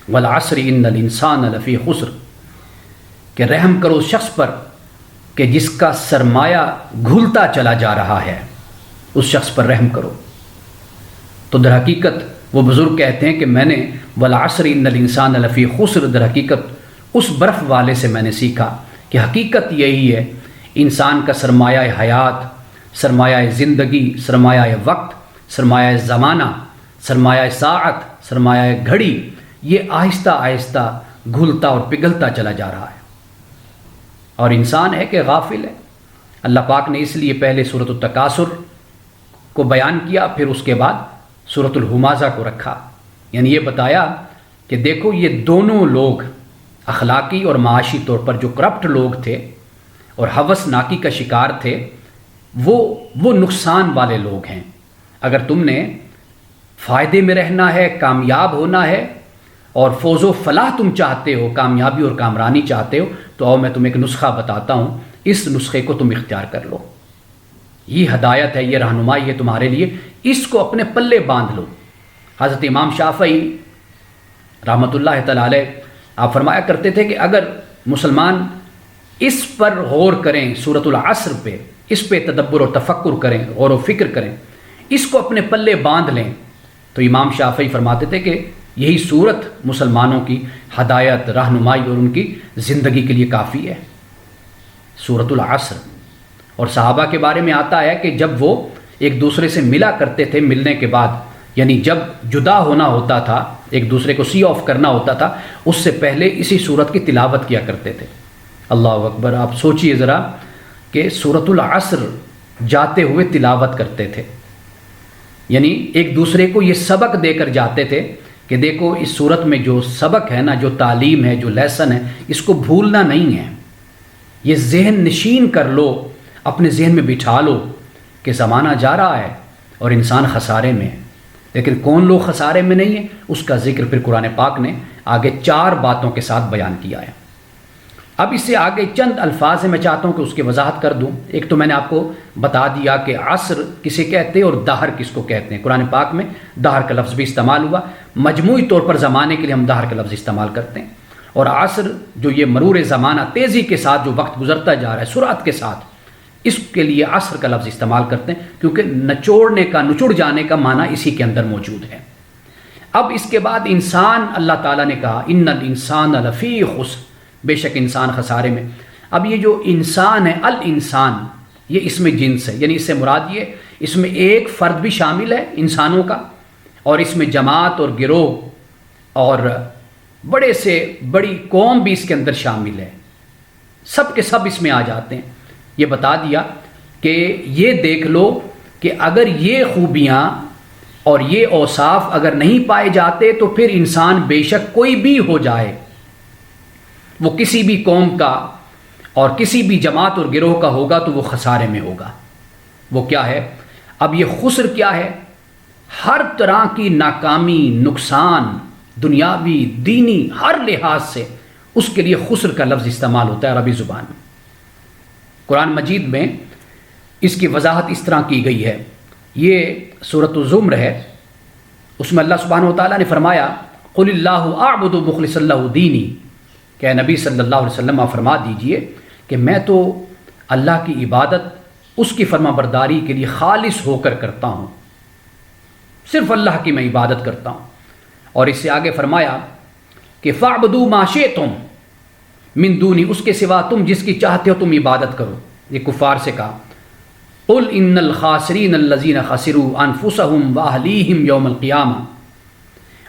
والعصر ان الانسان لفی خسر، کہ رحم کرو اس شخص پر کہ جس کا سرمایہ گھلتا چلا جا رہا ہے، اس شخص پر رحم کرو۔ تو در حقیقت وہ بزرگ کہتے ہیں کہ میں نے والعصر ان الانسان لفی خسر، در حقیقت اس برف والے سے میں نے سیکھا کہ حقیقت یہی ہے، انسان کا سرمایہ حیات، سرمایہ زندگی، سرمایہ وقت، سرمایہ زمانہ، سرمایہ ساعت، سرمایہ گھڑی، یہ آہستہ آہستہ گھلتا اور پگھلتا چلا جا رہا ہے، اور انسان ہے کہ غافل ہے۔ اللہ پاک نے اس لیے پہلے سورۃ التکاثر کو بیان کیا، پھر اس کے بعد سورۃ الہمازہ کو رکھا، یعنی یہ بتایا کہ دیکھو یہ دونوں لوگ اخلاقی اور معاشی طور پر جو کرپٹ لوگ تھے اور ہوس ناکی کا شکار تھے، وہ نقصان والے لوگ ہیں۔ اگر تم نے فائدے میں رہنا ہے، کامیاب ہونا ہے اور فوز و فلاح تم چاہتے ہو، کامیابی اور کامرانی چاہتے ہو، تو آؤ میں تمہیں ایک نسخہ بتاتا ہوں، اس نسخے کو تم اختیار کر لو۔ یہ ہدایت ہے، یہ رہنمائی ہے تمہارے لیے، اس کو اپنے پلے باندھ لو۔ حضرت امام شافعی رحمۃ اللہ تعالی علیہ آپ فرمایا کرتے تھے کہ اگر مسلمان اس پر غور کریں، سورۃ العصر پہ، اس پہ تدبر و تفکر کریں، غور و فکر کریں، اس کو اپنے پلے باندھ لیں، تو امام شافعی فرماتے تھے کہ یہی صورت مسلمانوں کی ہدایت، رہنمائی اور ان کی زندگی کے لیے کافی ہے، سورۃ العصر۔ اور صحابہ کے بارے میں آتا ہے کہ جب وہ ایک دوسرے سے ملا کرتے تھے، ملنے کے بعد یعنی جب جدا ہونا ہوتا تھا، ایک دوسرے کو سی آف کرنا ہوتا تھا، اس سے پہلے اسی سورت کی تلاوت کیا کرتے تھے۔ اللہ اکبر، آپ سوچئے ذرا کہ سورۃ العصر جاتے ہوئے تلاوت کرتے تھے، یعنی ایک دوسرے کو یہ سبق دے کر جاتے تھے کہ دیکھو اس سورت میں جو سبق ہے نا، جو تعلیم ہے، جو لیسن ہے، اس کو بھولنا نہیں ہے، یہ ذہن نشین کر لو، اپنے ذہن میں بٹھا لو کہ زمانہ جا رہا ہے اور انسان خسارے میں ہے۔ لیکن کون لوگ خسارے میں نہیں ہیں، اس کا ذکر پھر قرآن پاک نے آگے 4 باتوں کے ساتھ بیان کیا ہے۔ اب اس سے آگے چند الفاظ میں چاہتا ہوں کہ اس کی وضاحت کر دوں۔ ایک تو میں نے آپ کو بتا دیا کہ عصر کسے کہتے ہیں اور دہر کس کو کہتے ہیں۔ قرآن پاک میں دہر کا لفظ بھی استعمال ہوا، مجموعی طور پر زمانے کے لیے ہم دہر کا لفظ استعمال کرتے ہیں، اور عصر جو یہ مرور زمانہ، تیزی کے ساتھ جو وقت گزرتا جا رہا ہے، سرعت کے ساتھ، اس کے لیے عصر کا لفظ استعمال کرتے ہیں، کیونکہ نچوڑنے کا، نچڑ جانے کا معنی اسی کے اندر موجود ہے۔ اب اس کے بعد انسان، اللہ تعالیٰ نے کہا ان الانسان لفی خسر، بے شک انسان خسارے میں۔ اب یہ جو انسان ہے، الانسان، یہ اس میں جنس ہے، یعنی اس سے مراد یہ، اس میں ایک فرد بھی شامل ہے انسانوں کا، اور اس میں جماعت اور گروہ اور بڑے سے بڑی قوم بھی اس کے اندر شامل ہے، سب کے سب اس میں آ جاتے ہیں۔ یہ بتا دیا کہ یہ دیکھ لو کہ اگر یہ خوبیاں اور یہ اوصاف اگر نہیں پائے جاتے تو پھر انسان بے شک کوئی بھی ہو جائے، وہ کسی بھی قوم کا اور کسی بھی جماعت اور گروہ کا ہوگا تو وہ خسارے میں ہوگا۔ وہ کیا ہے؟ اب یہ خسر کیا ہے؟ ہر طرح کی ناکامی، نقصان، دنیاوی، دینی، ہر لحاظ سے اس کے لیے خسر کا لفظ استعمال ہوتا ہے عربی زبان میں۔ قرآن مجید میں اس کی وضاحت اس طرح کی گئی ہے، یہ سورۃ الزمر ہے، اس میں اللہ سبحانہ و تعالیٰ نے فرمایا قل اللہ اعبد مخلص اللہ دینی، کہ نبی صلی اللہ علیہ وسلم آپ فرما دیجئے کہ میں تو اللہ کی عبادت اس کی فرما برداری کے لیے خالص ہو کر کرتا ہوں، صرف اللہ کی میں عبادت کرتا ہوں۔ اور اس سے آگے فرمایا کہ فاعبدوا ما شئتم من دونی، اس کے سوا تم جس کی چاہتے ہو تم عبادت کرو۔ یہ کفار سے کہا قل ان الخاسرین الذین خسروا انفسهم واہلیہم یوم القیامہ،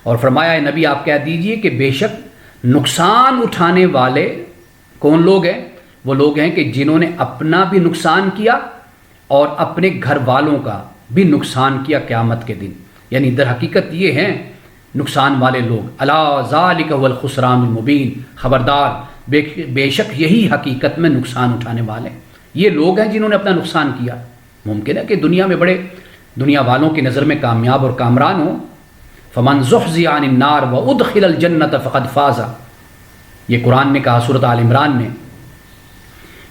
اور فرمایا نبی آپ کہہ دیجئے کہ بے شک نقصان اٹھانے والے کون لوگ ہیں؟ وہ لوگ ہیں کہ جنہوں نے اپنا بھی نقصان کیا اور اپنے گھر والوں کا بھی نقصان کیا قیامت کے دن، یعنی در حقیقت یہ ہیں نقصان والے لوگ۔ الا ذالک هو الخسران المبین، خبردار بے شک یہی حقیقت میں نقصان اٹھانے والے یہ لوگ ہیں جنہوں نے اپنا نقصان کیا۔ ممکن ہے کہ دنیا میں بڑے دنیا والوں کی نظر میں کامیاب اور کامران ہو، فمن زحزح عن النار وادخل الجنۃ فقد فاز، یہ قرآن نے کہا سورۃ آل عمران میں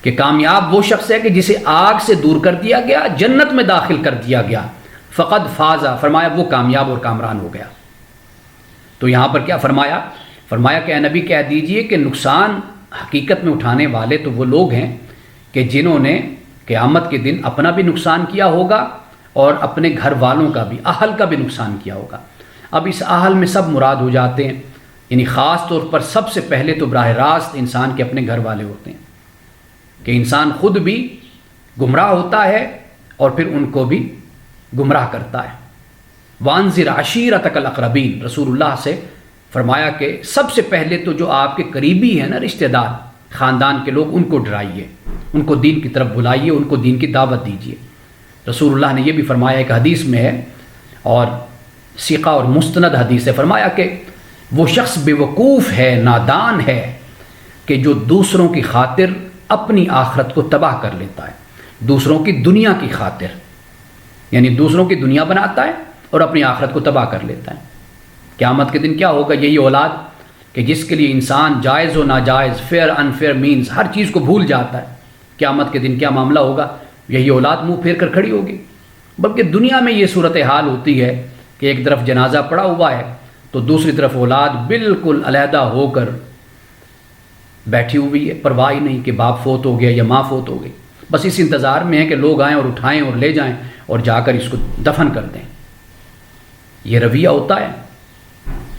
کہ کامیاب وہ شخص ہے کہ جسے آگ سے دور کر دیا گیا، جنت میں داخل کر دیا گیا، فقد فاز، فرمایا وہ کامیاب اور کامران ہو گیا۔ تو یہاں پر کیا فرمایا؟ فرمایا کہ اے نبی کہہ دیجئے کہ نقصان حقیقت میں اٹھانے والے تو وہ لوگ ہیں کہ جنہوں نے قیامت کے دن اپنا بھی نقصان کیا ہوگا اور اپنے گھر والوں کا بھی، اہل کا بھی نقصان کیا ہوگا۔ اب اس اہل میں سب مراد ہو جاتے ہیں، یعنی خاص طور پر سب سے پہلے تو براہ راست انسان کے اپنے گھر والے ہوتے ہیں، کہ انسان خود بھی گمراہ ہوتا ہے اور پھر ان کو بھی گمراہ کرتا ہے۔ وانذر عشیرتک الاقربین، رسول اللہ سے فرمایا کہ سب سے پہلے تو جو آپ کے قریبی ہیں نا رشتہ دار خاندان کے لوگ، ان کو ڈرائیے، ان کو دین کی طرف بلائیے، ان کو دین کی دعوت دیجیے۔ رسول اللہ نے یہ بھی فرمایا، ایک حدیث میں ہے اور ثقہ اور مستند حدیث ہے، فرمایا کہ وہ شخص بے وقوف ہے، نادان ہے کہ جو دوسروں کی خاطر اپنی آخرت کو تباہ کر لیتا ہے، دوسروں کی دنیا کی خاطر، یعنی دوسروں کی دنیا بناتا ہے اور اپنی آخرت کو تباہ کر لیتا ہے۔ قیامت کے دن کیا ہوگا؟ یہی اولاد کہ جس کے لیے انسان جائز و ناجائز، فیئر انفیئر مینز ہر چیز کو بھول جاتا ہے، قیامت کے دن کیا معاملہ ہوگا؟ یہی اولاد منہ پھیر کر کھڑی ہوگی۔ بلکہ دنیا میں یہ صورتحال ہوتی ہے کہ ایک طرف جنازہ پڑا ہوا ہے تو دوسری طرف اولاد بالکل علیحدہ ہو کر بیٹھی ہوئی ہے، پرواہ نہیں کہ باپ فوت ہو گیا یا ماں فوت ہو گئی، بس اس انتظار میں ہے کہ لوگ آئیں اور اٹھائیں اور لے جائیں اور جا کر اس کو دفن کر دیں۔ یہ رویہ ہوتا ہے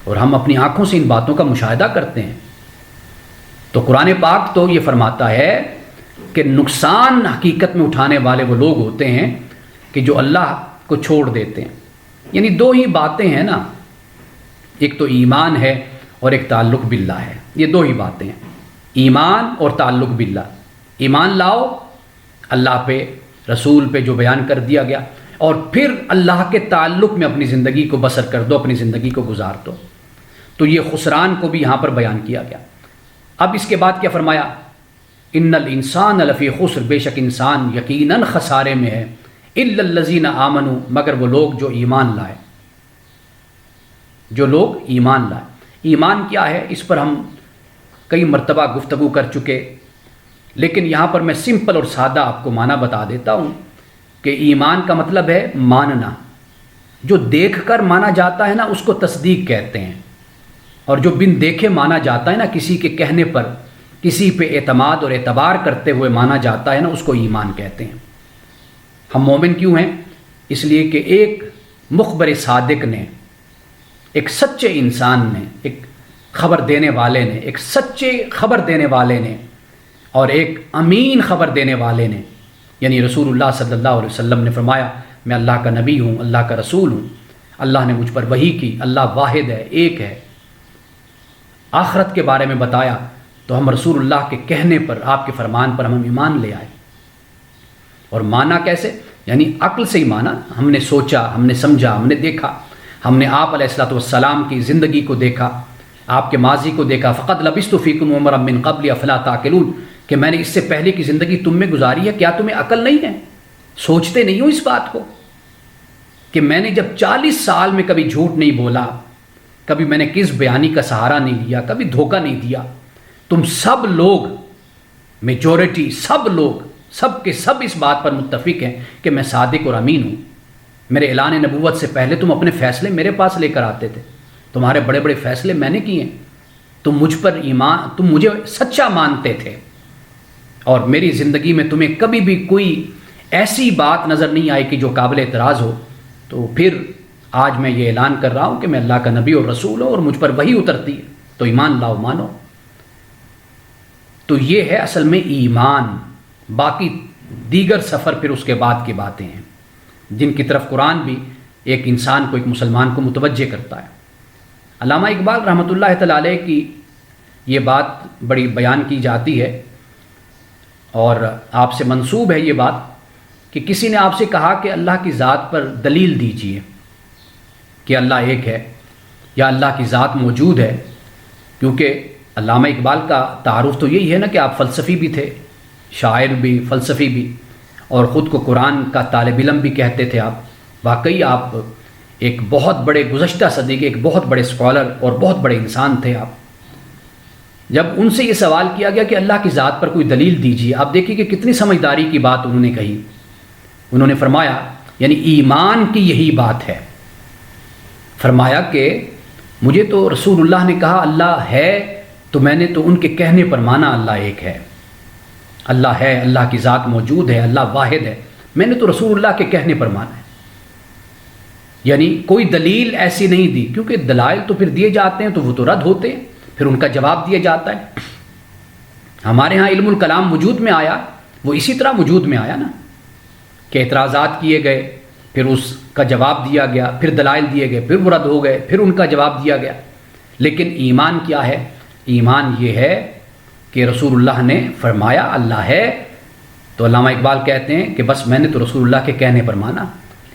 اور ہم اپنی آنکھوں سے ان باتوں کا مشاہدہ کرتے ہیں۔ تو قرآن پاک تو یہ فرماتا ہے کہ نقصان حقیقت میں اٹھانے والے وہ لوگ ہوتے ہیں کہ جو اللہ کو چھوڑ دیتے ہیں۔ یعنی دو ہی باتیں ہیں نا، ایک تو ایمان ہے اور ایک تعلق باللہ ہے، یہ دو ہی باتیں ہیں، ایمان اور تعلق باللہ۔ ایمان لاؤ اللہ پہ، رسول پہ جو بیان کر دیا گیا، اور پھر اللہ کے تعلق میں اپنی زندگی کو بسر کر دو، اپنی زندگی کو گزار دو۔ تو یہ خسران کو بھی یہاں پر بیان کیا گیا۔ اب اس کے بعد کیا فرمایا؟ ان الانسان لفی خسر، بے شک انسان یقیناً خسارے میں ہے، الا الذین آمنوا، مگر وہ لوگ جو ایمان لائے، جو لوگ ایمان لائے۔ ایمان کیا ہے اس پر ہم کئی مرتبہ گفتگو کر چکے، لیکن یہاں پر میں سمپل اور سادہ آپ کو معنی بتا دیتا ہوں کہ ایمان کا مطلب ہے ماننا۔ جو دیکھ کر مانا جاتا ہے نا اس کو تصدیق کہتے ہیں، اور جو بن دیکھے مانا جاتا ہے نا، کسی کے کہنے پر کسی پہ اعتماد اور اعتبار کرتے ہوئے مانا جاتا ہے نا، اس کو ایمان کہتے ہیں۔ ہم مومن کیوں ہیں؟ اس لیے کہ ایک مخبر صادق نے، ایک سچے انسان نے، ایک خبر دینے والے نے، ایک سچے خبر دینے والے نے اور ایک امین خبر دینے والے نے، یعنی رسول اللہ صلی اللہ علیہ وسلم نے فرمایا میں اللہ کا نبی ہوں، اللہ کا رسول ہوں، اللہ نے مجھ پر وحی کی، اللہ واحد ہے، ایک ہے، آخرت کے بارے میں بتایا، تو ہم رسول اللہ کے کہنے پر، آپ کے فرمان پر ہم ایمان لے آئے۔ اور مانا کیسے؟ یعنی عقل سے ہی مانا، ہم نے سوچا، ہم نے سمجھا، ہم نے دیکھا، ہم نے آپ علیہ الصلوۃ والسلام کی زندگی کو دیکھا، آپ کے ماضی کو دیکھا، فقد لبثت فیکم عمرا من قبل افلا تعقلون، کہ میں نے اس سے پہلے کی زندگی تم میں گزاری ہے، کیا تمہیں عقل نہیں ہے؟ سوچتے نہیں ہو اس بات کو کہ میں نے جب 40 سال میں کبھی جھوٹ نہیں بولا، کبھی میں نے کس بیانی کا سہارا نہیں لیا، کبھی دھوکہ نہیں دیا، تم سب لوگ، میجورٹی سب لوگ، سب کے سب اس بات پر متفق ہیں کہ میں صادق اور امین ہوں۔ میرے اعلان نبوت سے پہلے تم اپنے فیصلے میرے پاس لے کر آتے تھے، تمہارے بڑے بڑے فیصلے میں نے کیے، تم مجھ پر ایمان، تم مجھے سچا مانتے تھے، اور میری زندگی میں تمہیں کبھی بھی کوئی ایسی بات نظر نہیں آئی کہ جو قابل اعتراض ہو۔ تو پھر آج میں یہ اعلان کر رہا ہوں کہ میں اللہ کا نبی اور رسول ہوں اور مجھ پر وحی اترتی ہے، تو ایمان لاؤ، مانو۔ تو یہ ہے اصل میں ایمان۔ باقی دیگر سفر پھر اس کے بعد کی باتیں ہیں جن کی طرف قرآن بھی ایک انسان کو، ایک مسلمان کو متوجہ کرتا ہے۔ علامہ اقبال رحمۃ اللہ تعالی علیہ کی یہ بات بڑی بیان کی جاتی ہے اور آپ سے منسوب ہے یہ بات کہ کسی نے آپ سے کہا کہ اللہ کی ذات پر دلیل دیجیے کہ اللہ ایک ہے یا اللہ کی ذات موجود ہے، کیونکہ علامہ اقبال کا تعارف تو یہی ہے نا کہ آپ فلسفی بھی تھے، شاعر بھی، فلسفی بھی، اور خود کو قرآن کا طالب علم بھی کہتے تھے آپ۔ واقعی آپ ایک بہت بڑے گزشتہ صدی کے ایک بہت بڑے اسکالر اور بہت بڑے انسان تھے آپ۔ جب ان سے یہ سوال کیا گیا کہ اللہ کی ذات پر کوئی دلیل دیجیے، آپ دیکھیے کہ کتنی سمجھداری کی بات انہوں نے کہی۔ انہوں نے فرمایا، یعنی ایمان کی یہی بات ہے، فرمایا کہ مجھے تو رسول اللہ نے کہا اللہ ہے، تو میں نے تو ان کے کہنے پر مانا اللہ ایک ہے، اللہ ہے، اللہ کی ذات موجود ہے، اللہ واحد ہے، میں نے تو رسول اللہ کے کہنے پر مانا ہے۔ یعنی کوئی دلیل ایسی نہیں دی، کیونکہ دلائل تو پھر دیے جاتے ہیں تو وہ تو رد ہوتے ہیں، پھر ان کا جواب دیا جاتا ہے۔ ہمارے ہاں علم الکلام وجود میں آیا، وہ اسی طرح وجود میں آیا نا کہ اعتراضات کیے گئے، پھر اس کا جواب دیا گیا، پھر دلائل دیے گئے، پھر وہ رد ہو گئے، پھر ان کا جواب دیا گیا۔ لیکن ایمان کیا ہے؟ ایمان یہ ہے کہ رسول اللہ نے فرمایا اللہ ہے، تو علامہ اقبال کہتے ہیں کہ بس میں نے تو رسول اللہ کے کہنے پر مانا،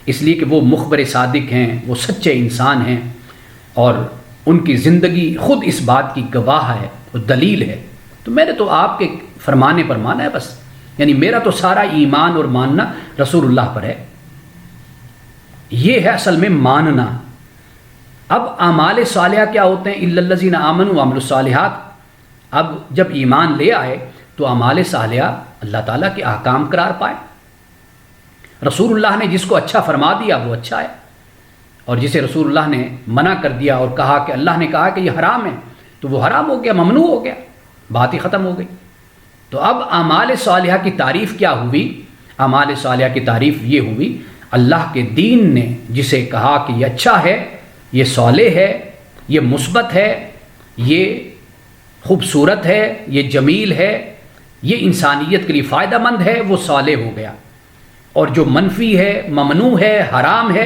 اس لیے کہ وہ مخبر صادق ہیں، وہ سچے انسان ہیں، اور ان کی زندگی خود اس بات کی گواہ ہے، وہ دلیل ہے، تو میں نے تو آپ کے فرمانے پر مانا ہے بس، یعنی میرا تو سارا ایمان اور ماننا رسول اللہ پر ہے۔ یہ ہے اصل میں ماننا۔ اب اعمال صالحہ کیا ہوتے ہیں؟ الا الذین آمنوا وعملوا الصالحات۔ اب جب ایمان لے آئے تو اعمال صالحہ اللہ تعالیٰ کے احکام قرار پائے۔ رسول اللہ نے جس کو اچھا فرما دیا وہ اچھا ہے، اور جسے رسول اللہ نے منع کر دیا اور کہا کہ اللہ نے کہا کہ یہ حرام ہے تو وہ حرام ہو گیا، ممنوع ہو گیا، بات ہی ختم ہو گئی۔ تو اب اعمال صالحہ کی تعریف کیا ہوئی؟ اعمال صالحہ کی تعریف یہ ہوئی اللہ کے دین نے جسے کہا کہ یہ اچھا ہے، یہ صالح ہے، یہ مثبت ہے، یہ خوبصورت ہے، یہ جمیل ہے، یہ انسانیت کے لیے فائدہ مند ہے، وہ صالح ہو گیا، اور جو منفی ہے، ممنوع ہے، حرام ہے،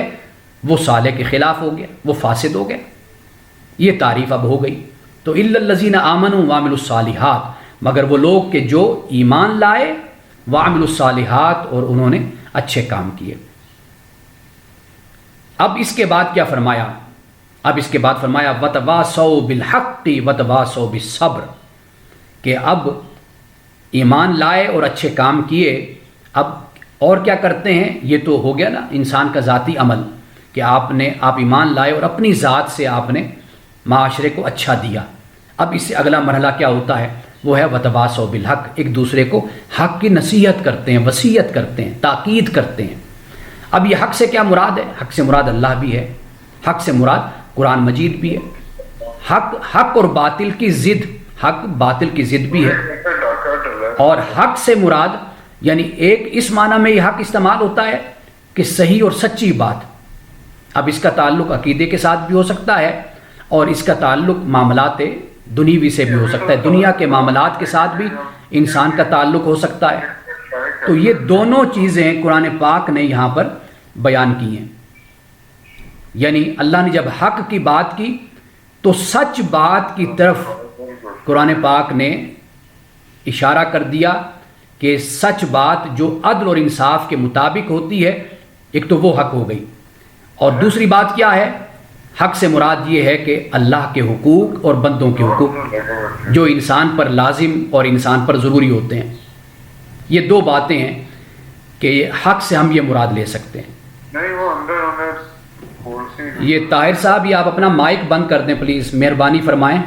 وہ صالح کے خلاف ہو گیا، وہ فاسد ہو گیا۔ یہ تعریف اب ہو گئی۔ تو الا الذین آمنوا وعملوا الصالحات، مگر وہ لوگ کہ جو ایمان لائے، وعملوا الصالحات، اور انہوں نے اچھے کام کیے۔ اب اس کے بعد کیا فرمایا؟ اب اس کے بعد فرمایا وتواصوا بالحق وتواصوا بالصبر، کہ اب ایمان لائے اور اچھے کام کیے، اب اور کیا کرتے ہیں؟ یہ تو ہو گیا نا انسان کا ذاتی عمل کہ آپ ایمان لائے اور اپنی ذات سے آپ نے معاشرے کو اچھا دیا۔ اب اس سے اگلا مرحلہ کیا ہوتا ہے؟ وہ ہے وتواصوا بالحق، ایک دوسرے کو حق کی نصیحت کرتے ہیں، وصیت کرتے ہیں، تاکید کرتے ہیں۔ اب یہ حق سے کیا مراد ہے؟ حق سے مراد اللہ بھی ہے، حق سے مراد قرآن مجید بھی ہے، حق اور باطل کی ضد، حق باطل کی ضد بھی ہے، اور حق سے مراد یعنی ایک اس معنی میں یہ حق استعمال ہوتا ہے کہ صحیح اور سچی بات۔ اب اس کا تعلق عقیدے کے ساتھ بھی ہو سکتا ہے، اور اس کا تعلق معاملات دنیوی سے بھی ہو سکتا ہے، دنیا کے معاملات کے ساتھ بھی انسان کا تعلق ہو سکتا ہے۔ تو یہ دونوں چیزیں قرآن پاک نے یہاں پر بیان کی ہیں، یعنی اللہ نے جب حق کی بات کی تو سچ بات کی طرف قرآن پاک نے اشارہ کر دیا کہ سچ بات جو عدل اور انصاف کے مطابق ہوتی ہے، ایک تو وہ حق ہو گئی، اور دوسری بات کیا ہے؟ حق سے مراد یہ ہے کہ اللہ کے حقوق اور بندوں کے حقوق جو انسان پر لازم اور انسان پر ضروری ہوتے ہیں۔ یہ دو باتیں ہیں کہ حق سے ہم یہ مراد لے سکتے ہیں۔ یہ طاہر صاحب، یہ آپ اپنا مائک بند کر دیں پلیز، مہربانی فرمائیں۔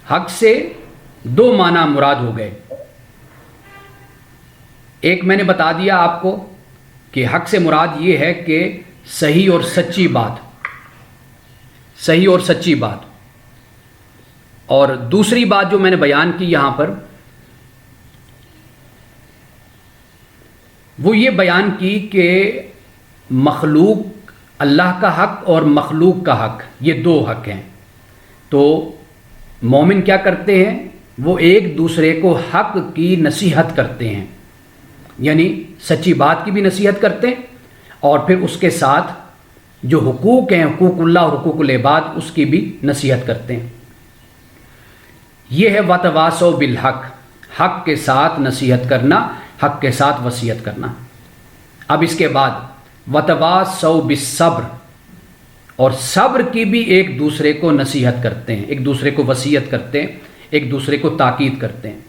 حق سے دو معنی مراد ہو گئے، ایک میں نے بتا دیا آپ کو کہ حق سے مراد یہ ہے کہ صحیح اور سچی بات، صحیح اور سچی بات، اور دوسری بات جو میں نے بیان کی یہاں پر وہ یہ بیان کی کہ مخلوق اللہ کا حق اور مخلوق کا حق، یہ دو حق ہیں۔ تو مومن کیا کرتے ہیں؟ وہ ایک دوسرے کو حق کی نصیحت کرتے ہیں، یعنی سچی بات کی بھی نصیحت کرتے ہیں، اور پھر اس کے ساتھ جو حقوق ہیں، حقوق اللہ اور حقوق العباد، اس کی بھی نصیحت کرتے ہیں۔ یہ ہے وتواصوا بالحق، حق کے ساتھ نصیحت کرنا، حق کے ساتھ وصیت کرنا۔ اب اس کے بعد وتواصوا بالصبر، اور صبر کی بھی ایک دوسرے کو نصیحت کرتے ہیں، ایک دوسرے کو وصیت کرتے ہیں، ایک دوسرے کو تاکید کرتے ہیں۔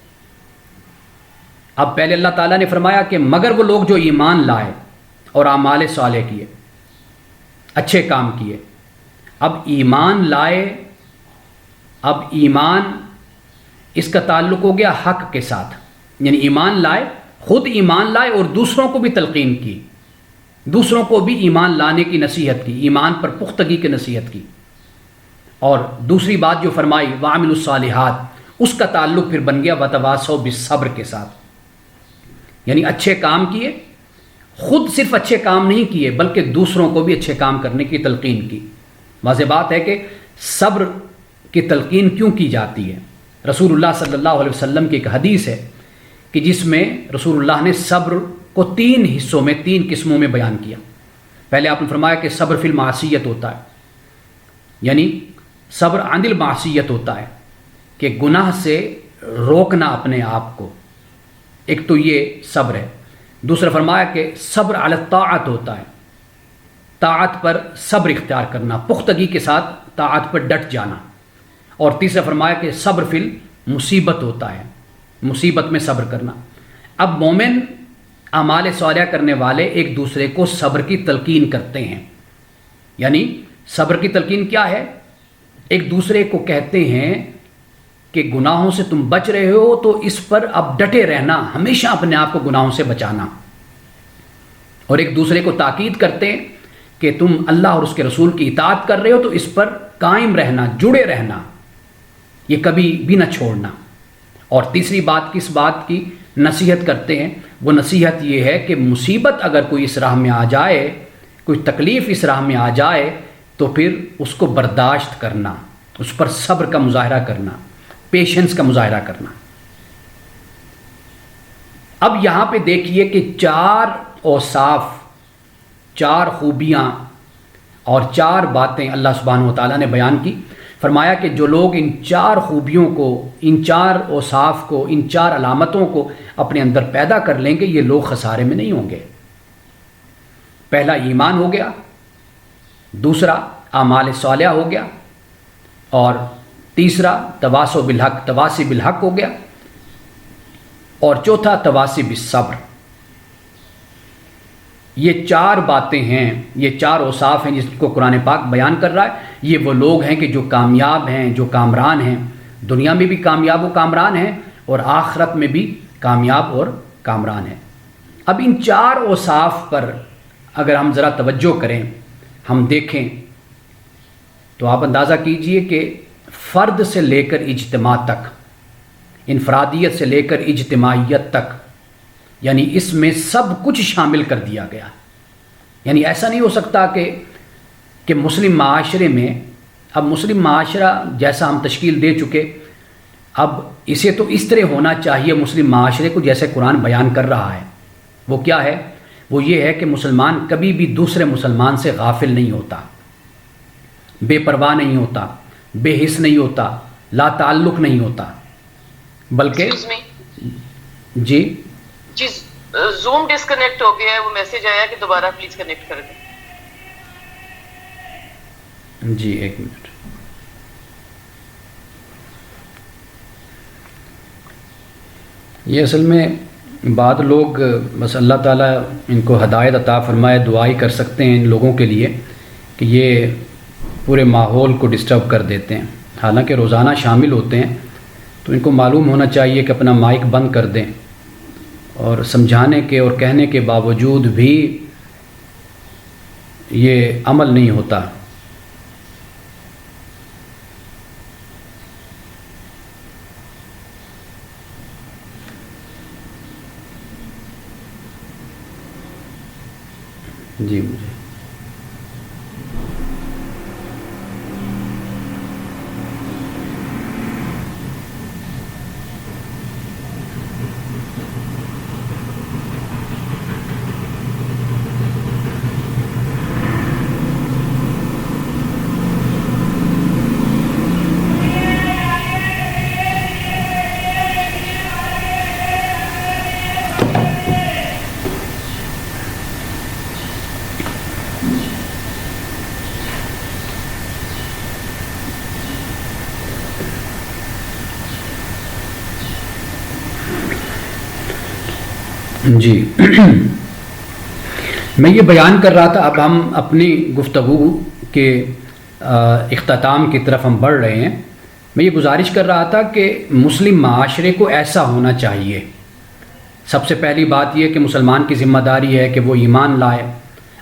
اب پہلے اللہ تعالیٰ نے فرمایا کہ مگر وہ لوگ جو ایمان لائے اور اعمال صالح کیے، اچھے کام کیے۔ اب ایمان لائے، اب ایمان اس کا تعلق ہو گیا حق کے ساتھ، یعنی ایمان لائے، خود ایمان لائے اور دوسروں کو بھی تلقین کی، دوسروں کو بھی ایمان لانے کی نصیحت کی، ایمان پر پختگی کی نصیحت کی۔ اور دوسری بات جو فرمائی وعملوا الصالحات، اس کا تعلق پھر بن گیا وتواصوا بالصبر کے ساتھ، یعنی اچھے کام کیے، خود صرف اچھے کام نہیں کیے بلکہ دوسروں کو بھی اچھے کام کرنے کی تلقین کی۔ واضح بات ہے کہ صبر کی تلقین کیوں کی جاتی ہے؟ رسول اللہ صلی اللہ علیہ وسلم کی ایک حدیث ہے کہ جس میں رسول اللہ نے صبر کو 3 حصوں میں 3 قسموں میں بیان کیا۔ پہلے آپ نے فرمایا کہ صبر فی المعصیت ہوتا ہے، یعنی صبر عن المعصیت ہوتا ہے کہ گناہ سے روکنا اپنے آپ کو، ایک تو یہ صبر ہے۔ دوسرا فرمایا کہ صبر علی الطاعت ہوتا ہے، طاعت پر صبر اختیار کرنا، پختگی کے ساتھ طاعت پر ڈٹ جانا۔ اور تیسرا فرمایا کہ صبر فی المصیبت ہوتا ہے، مصیبت میں صبر کرنا۔ اب مومن اعمال صالحہ کرنے والے ایک دوسرے کو صبر کی تلقین کرتے ہیں، یعنی صبر کی تلقین کیا ہے؟ ایک دوسرے کو کہتے ہیں کہ گناہوں سے تم بچ رہے ہو تو اس پر اب ڈٹے رہنا، ہمیشہ اپنے آپ کو گناہوں سے بچانا، اور ایک دوسرے کو تاکید کرتے ہیں کہ تم اللہ اور اس کے رسول کی اطاعت کر رہے ہو تو اس پر قائم رہنا، جڑے رہنا، یہ کبھی بھی نہ چھوڑنا۔ اور تیسری بات کس بات کی نصیحت کرتے ہیں؟ وہ نصیحت یہ ہے کہ مصیبت اگر کوئی اس راہ میں آ جائے، کوئی تکلیف اس راہ میں آ جائے تو پھر اس کو برداشت کرنا، اس پر صبر کا مظاہرہ کرنا، پیشنس کا مظاہرہ کرنا۔ اب یہاں پہ دیکھیے کہ 4 اوصاف، 4 خوبیاں اور 4 باتیں اللہ سبحانہ و تعالیٰ نے بیان کی۔ فرمایا کہ جو لوگ ان 4 خوبیوں کو، ان 4 اوصاف کو، ان 4 علامتوں کو اپنے اندر پیدا کر لیں گے، یہ لوگ خسارے میں نہیں ہوں گے۔ پہلا ایمان ہو گیا، دوسرا اعمال صالحہ ہو گیا، اور تیسرا تواصی بالحق ہو گیا، اور چوتھا تواصی بالصبر۔ یہ 4 باتیں ہیں، یہ 4 اوصاف ہیں جس کو قرآن پاک بیان کر رہا ہے۔ یہ وہ لوگ ہیں کہ جو کامیاب ہیں، جو کامران ہیں، دنیا میں بھی کامیاب و کامران ہیں اور آخرت میں بھی کامیاب اور کامران ہیں۔ اب ان 4 اوصاف پر اگر ہم ذرا توجہ کریں، ہم دیکھیں تو آپ اندازہ کیجئے کہ فرد سے لے کر اجتماع تک، انفرادیت سے لے کر اجتماعیت تک، یعنی اس میں سب کچھ شامل کر دیا گیا۔ یعنی ایسا نہیں ہو سکتا کہ مسلم معاشرے میں، اب مسلم معاشرہ جیسا ہم تشکیل دے چکے، اب اسے تو اس طرح ہونا چاہیے مسلم معاشرے کو جیسے قرآن بیان کر رہا ہے۔ وہ کیا ہے؟ وہ یہ ہے کہ مسلمان کبھی بھی دوسرے مسلمان سے غافل نہیں ہوتا، بے پرواہ نہیں ہوتا، بے حس نہیں ہوتا، لا تعلق نہیں ہوتا، بلکہ جی زوم ڈسکنیکٹ ہو گیا ہے، وہ میسج آیا کہ دوبارہ پلیز کنیکٹ کر دیں۔ جی ایک منٹ۔ یہ اصل میں بعض لوگ بس اللہ تعالیٰ ان کو ہدایت عطا فرمائے، دعائی کر سکتے ہیں ان لوگوں کے لیے کہ یہ پورے ماحول کو ڈسٹرب کر دیتے ہیں، حالانکہ روزانہ شامل ہوتے ہیں تو ان کو معلوم ہونا چاہیے کہ اپنا مائک بند کر دیں، اور سمجھانے کے اور کہنے کے باوجود بھی یہ عمل نہیں ہوتا۔ جی مجھے جی میں یہ بیان کر رہا تھا، اب ہم اپنی گفتگو کے اختتام کی طرف ہم بڑھ رہے ہیں۔ میں یہ گزارش کر رہا تھا کہ مسلم معاشرے کو ایسا ہونا چاہیے۔ سب سے پہلی بات یہ کہ مسلمان کی ذمہ داری ہے کہ وہ ایمان لائے،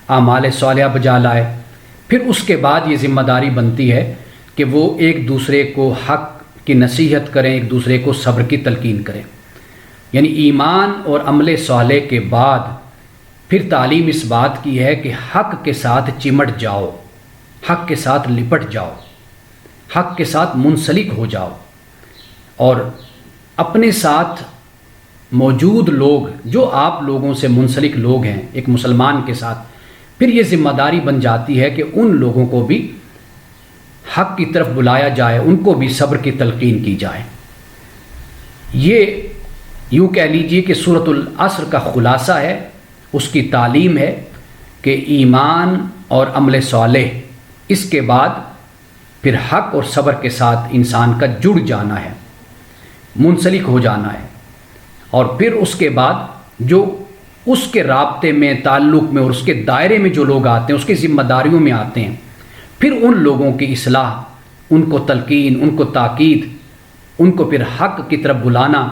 اعمال صالحہ بجا لائے، پھر اس کے بعد یہ ذمہ داری بنتی ہے کہ وہ ایک دوسرے کو حق کی نصیحت کریں، ایک دوسرے کو صبر کی تلقین کریں۔ یعنی ایمان اور عمل صالح کے بعد پھر تعلیم اس بات کی ہے کہ حق کے ساتھ چمٹ جاؤ، حق کے ساتھ لپٹ جاؤ، حق کے ساتھ منسلک ہو جاؤ، اور اپنے ساتھ موجود لوگ جو آپ لوگوں سے منسلک لوگ ہیں ایک مسلمان کے ساتھ، پھر یہ ذمہ داری بن جاتی ہے کہ ان لوگوں کو بھی حق کی طرف بلایا جائے، ان کو بھی صبر کی تلقین کی جائے۔ یہ یوں کہہ لیجئے کہ سورۃ العصر کا خلاصہ ہے، اس کی تعلیم ہے کہ ایمان اور عمل صالح، اس کے بعد پھر حق اور صبر کے ساتھ انسان کا جڑ جانا ہے، منسلک ہو جانا ہے، اور پھر اس کے بعد جو اس کے رابطے میں، تعلق میں اور اس کے دائرے میں جو لوگ آتے ہیں، اس کی ذمہ داریوں میں آتے ہیں، پھر ان لوگوں کی اصلاح، ان کو تلقین، ان کو تاکید، ان کو پھر حق کی طرف بلانا،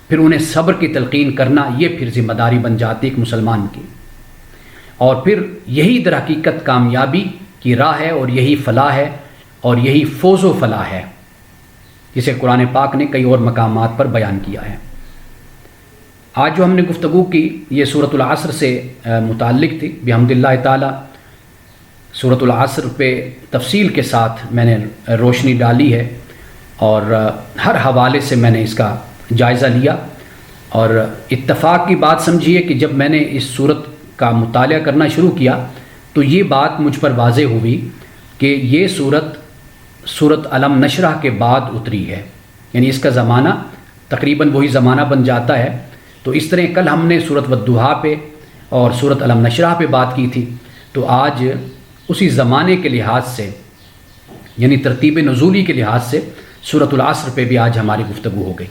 پھر انہیں صبر کی تلقین کرنا، یہ پھر ذمہ داری بن جاتی ہے ایک مسلمان کی۔ اور پھر یہی در حقیقت کامیابی کی راہ ہے، اور یہی فلاح ہے، اور یہی فوز و فلاح ہے، جسے قرآن پاک نے کئی اور مقامات پر بیان کیا ہے۔ آج جو ہم نے گفتگو کی یہ سورۃ العصر سے متعلق تھی، بحمد اللہ تعالی۔ سورۃ العصر پہ تفصیل کے ساتھ میں نے روشنی ڈالی ہے، اور ہر حوالے سے میں نے اس کا جائزہ لیا، اور اتفاق کی بات سمجھیے کہ جب میں نے اس سورت کا مطالعہ کرنا شروع کیا تو یہ بات مجھ پر واضح ہوئی کہ یہ سورت علم نشرح کے بعد اتری ہے، یعنی اس کا زمانہ تقریباً وہی زمانہ بن جاتا ہے۔ تو اس طرح کل ہم نے سورت والضحیٰ پہ اور سورت علم نشرح پہ بات کی تھی، تو آج اسی زمانے کے لحاظ سے، یعنی ترتیب نزولی کے لحاظ سے سورت العصر پہ بھی آج ہماری گفتگو ہو گئی۔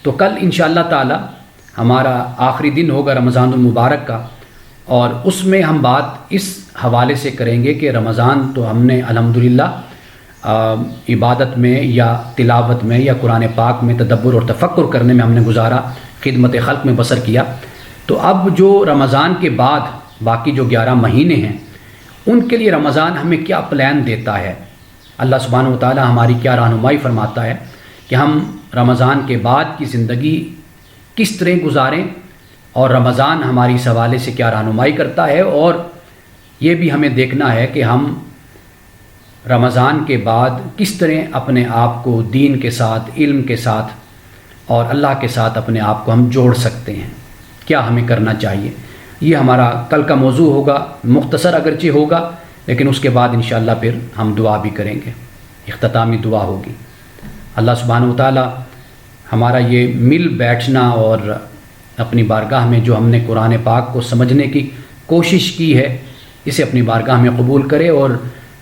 تو کل انشاءاللہ تعالی ہمارا آخری دن ہوگا رمضان المبارک کا، اور اس میں ہم بات اس حوالے سے کریں گے کہ رمضان تو ہم نے الحمدللہ عبادت میں یا تلاوت میں یا قرآن پاک میں تدبر اور تفکر کرنے میں ہم نے گزارا، خدمت خلق میں بسر کیا۔ تو اب جو رمضان کے بعد باقی جو 11 مہینے ہیں، ان کے لیے رمضان ہمیں کیا پلان دیتا ہے، اللہ سبحانہ و تعالی ہماری کیا رہنمائی فرماتا ہے کہ ہم رمضان کے بعد کی زندگی کس طرح گزاریں، اور رمضان ہماری اس حوالے سے کیا رہنمائی کرتا ہے، اور یہ بھی ہمیں دیکھنا ہے کہ ہم رمضان کے بعد کس طرح اپنے آپ کو دین کے ساتھ، علم کے ساتھ اور اللہ کے ساتھ اپنے آپ کو ہم جوڑ سکتے ہیں، کیا ہمیں کرنا چاہیے۔ یہ ہمارا کل کا موضوع ہوگا، مختصر اگرچہ ہوگا، لیکن اس کے بعد انشاءاللہ پھر ہم دعا بھی کریں گے، اختتامی دعا ہوگی۔ اللہ سبحانہ و تعالی ہمارا یہ مل بیٹھنا اور اپنی بارگاہ میں جو ہم نے قرآن پاک کو سمجھنے کی کوشش کی ہے، اسے اپنی بارگاہ میں قبول کرے، اور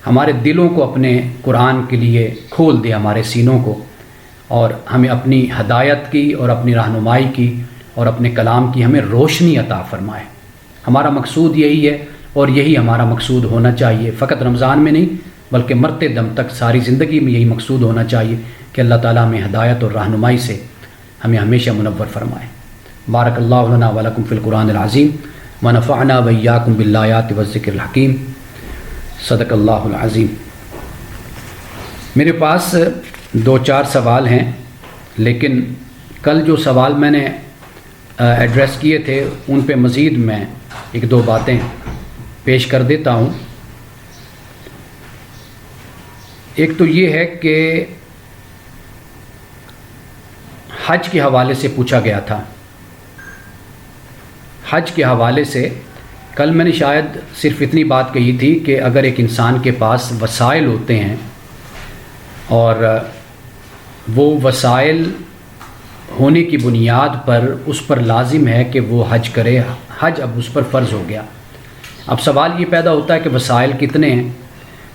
ہمارے دلوں کو اپنے قرآن کے لیے کھول دے، ہمارے سینوں کو، اور ہمیں اپنی ہدایت کی اور اپنی رہنمائی کی اور اپنے کلام کی ہمیں روشنی عطا فرمائے۔ ہمارا مقصود یہی ہے، اور یہی ہمارا مقصود ہونا چاہیے، فقط رمضان میں نہیں بلکہ مرتے دم تک ساری زندگی میں یہی مقصود ہونا چاہیے کہ اللہ تعالیٰ ہمیں ہدایت اور رہنمائی سے ہمیں ہمیشہ منور فرمائے۔ بارک اللہ لنا ولکم فی القرآن العظیم ونفعنا وإیاکم بالآیات والذکر الحکیم، صدق اللہ العظیم۔ میرے پاس 2-4 سوال ہیں، لیکن کل جو سوال میں نے ایڈریس کیے تھے ان پہ مزید میں 1-2 باتیں پیش کر دیتا ہوں۔ ایک تو یہ ہے کہ حج کے حوالے سے پوچھا گیا تھا، حج کے حوالے سے کل میں نے شاید صرف اتنی بات کہی تھی کہ اگر ایک انسان کے پاس وسائل ہوتے ہیں اور وہ وسائل ہونے کی بنیاد پر اس پر لازم ہے کہ وہ حج کرے، حج اب اس پر فرض ہو گیا۔ اب سوال یہ پیدا ہوتا ہے کہ وسائل کتنے ہیں،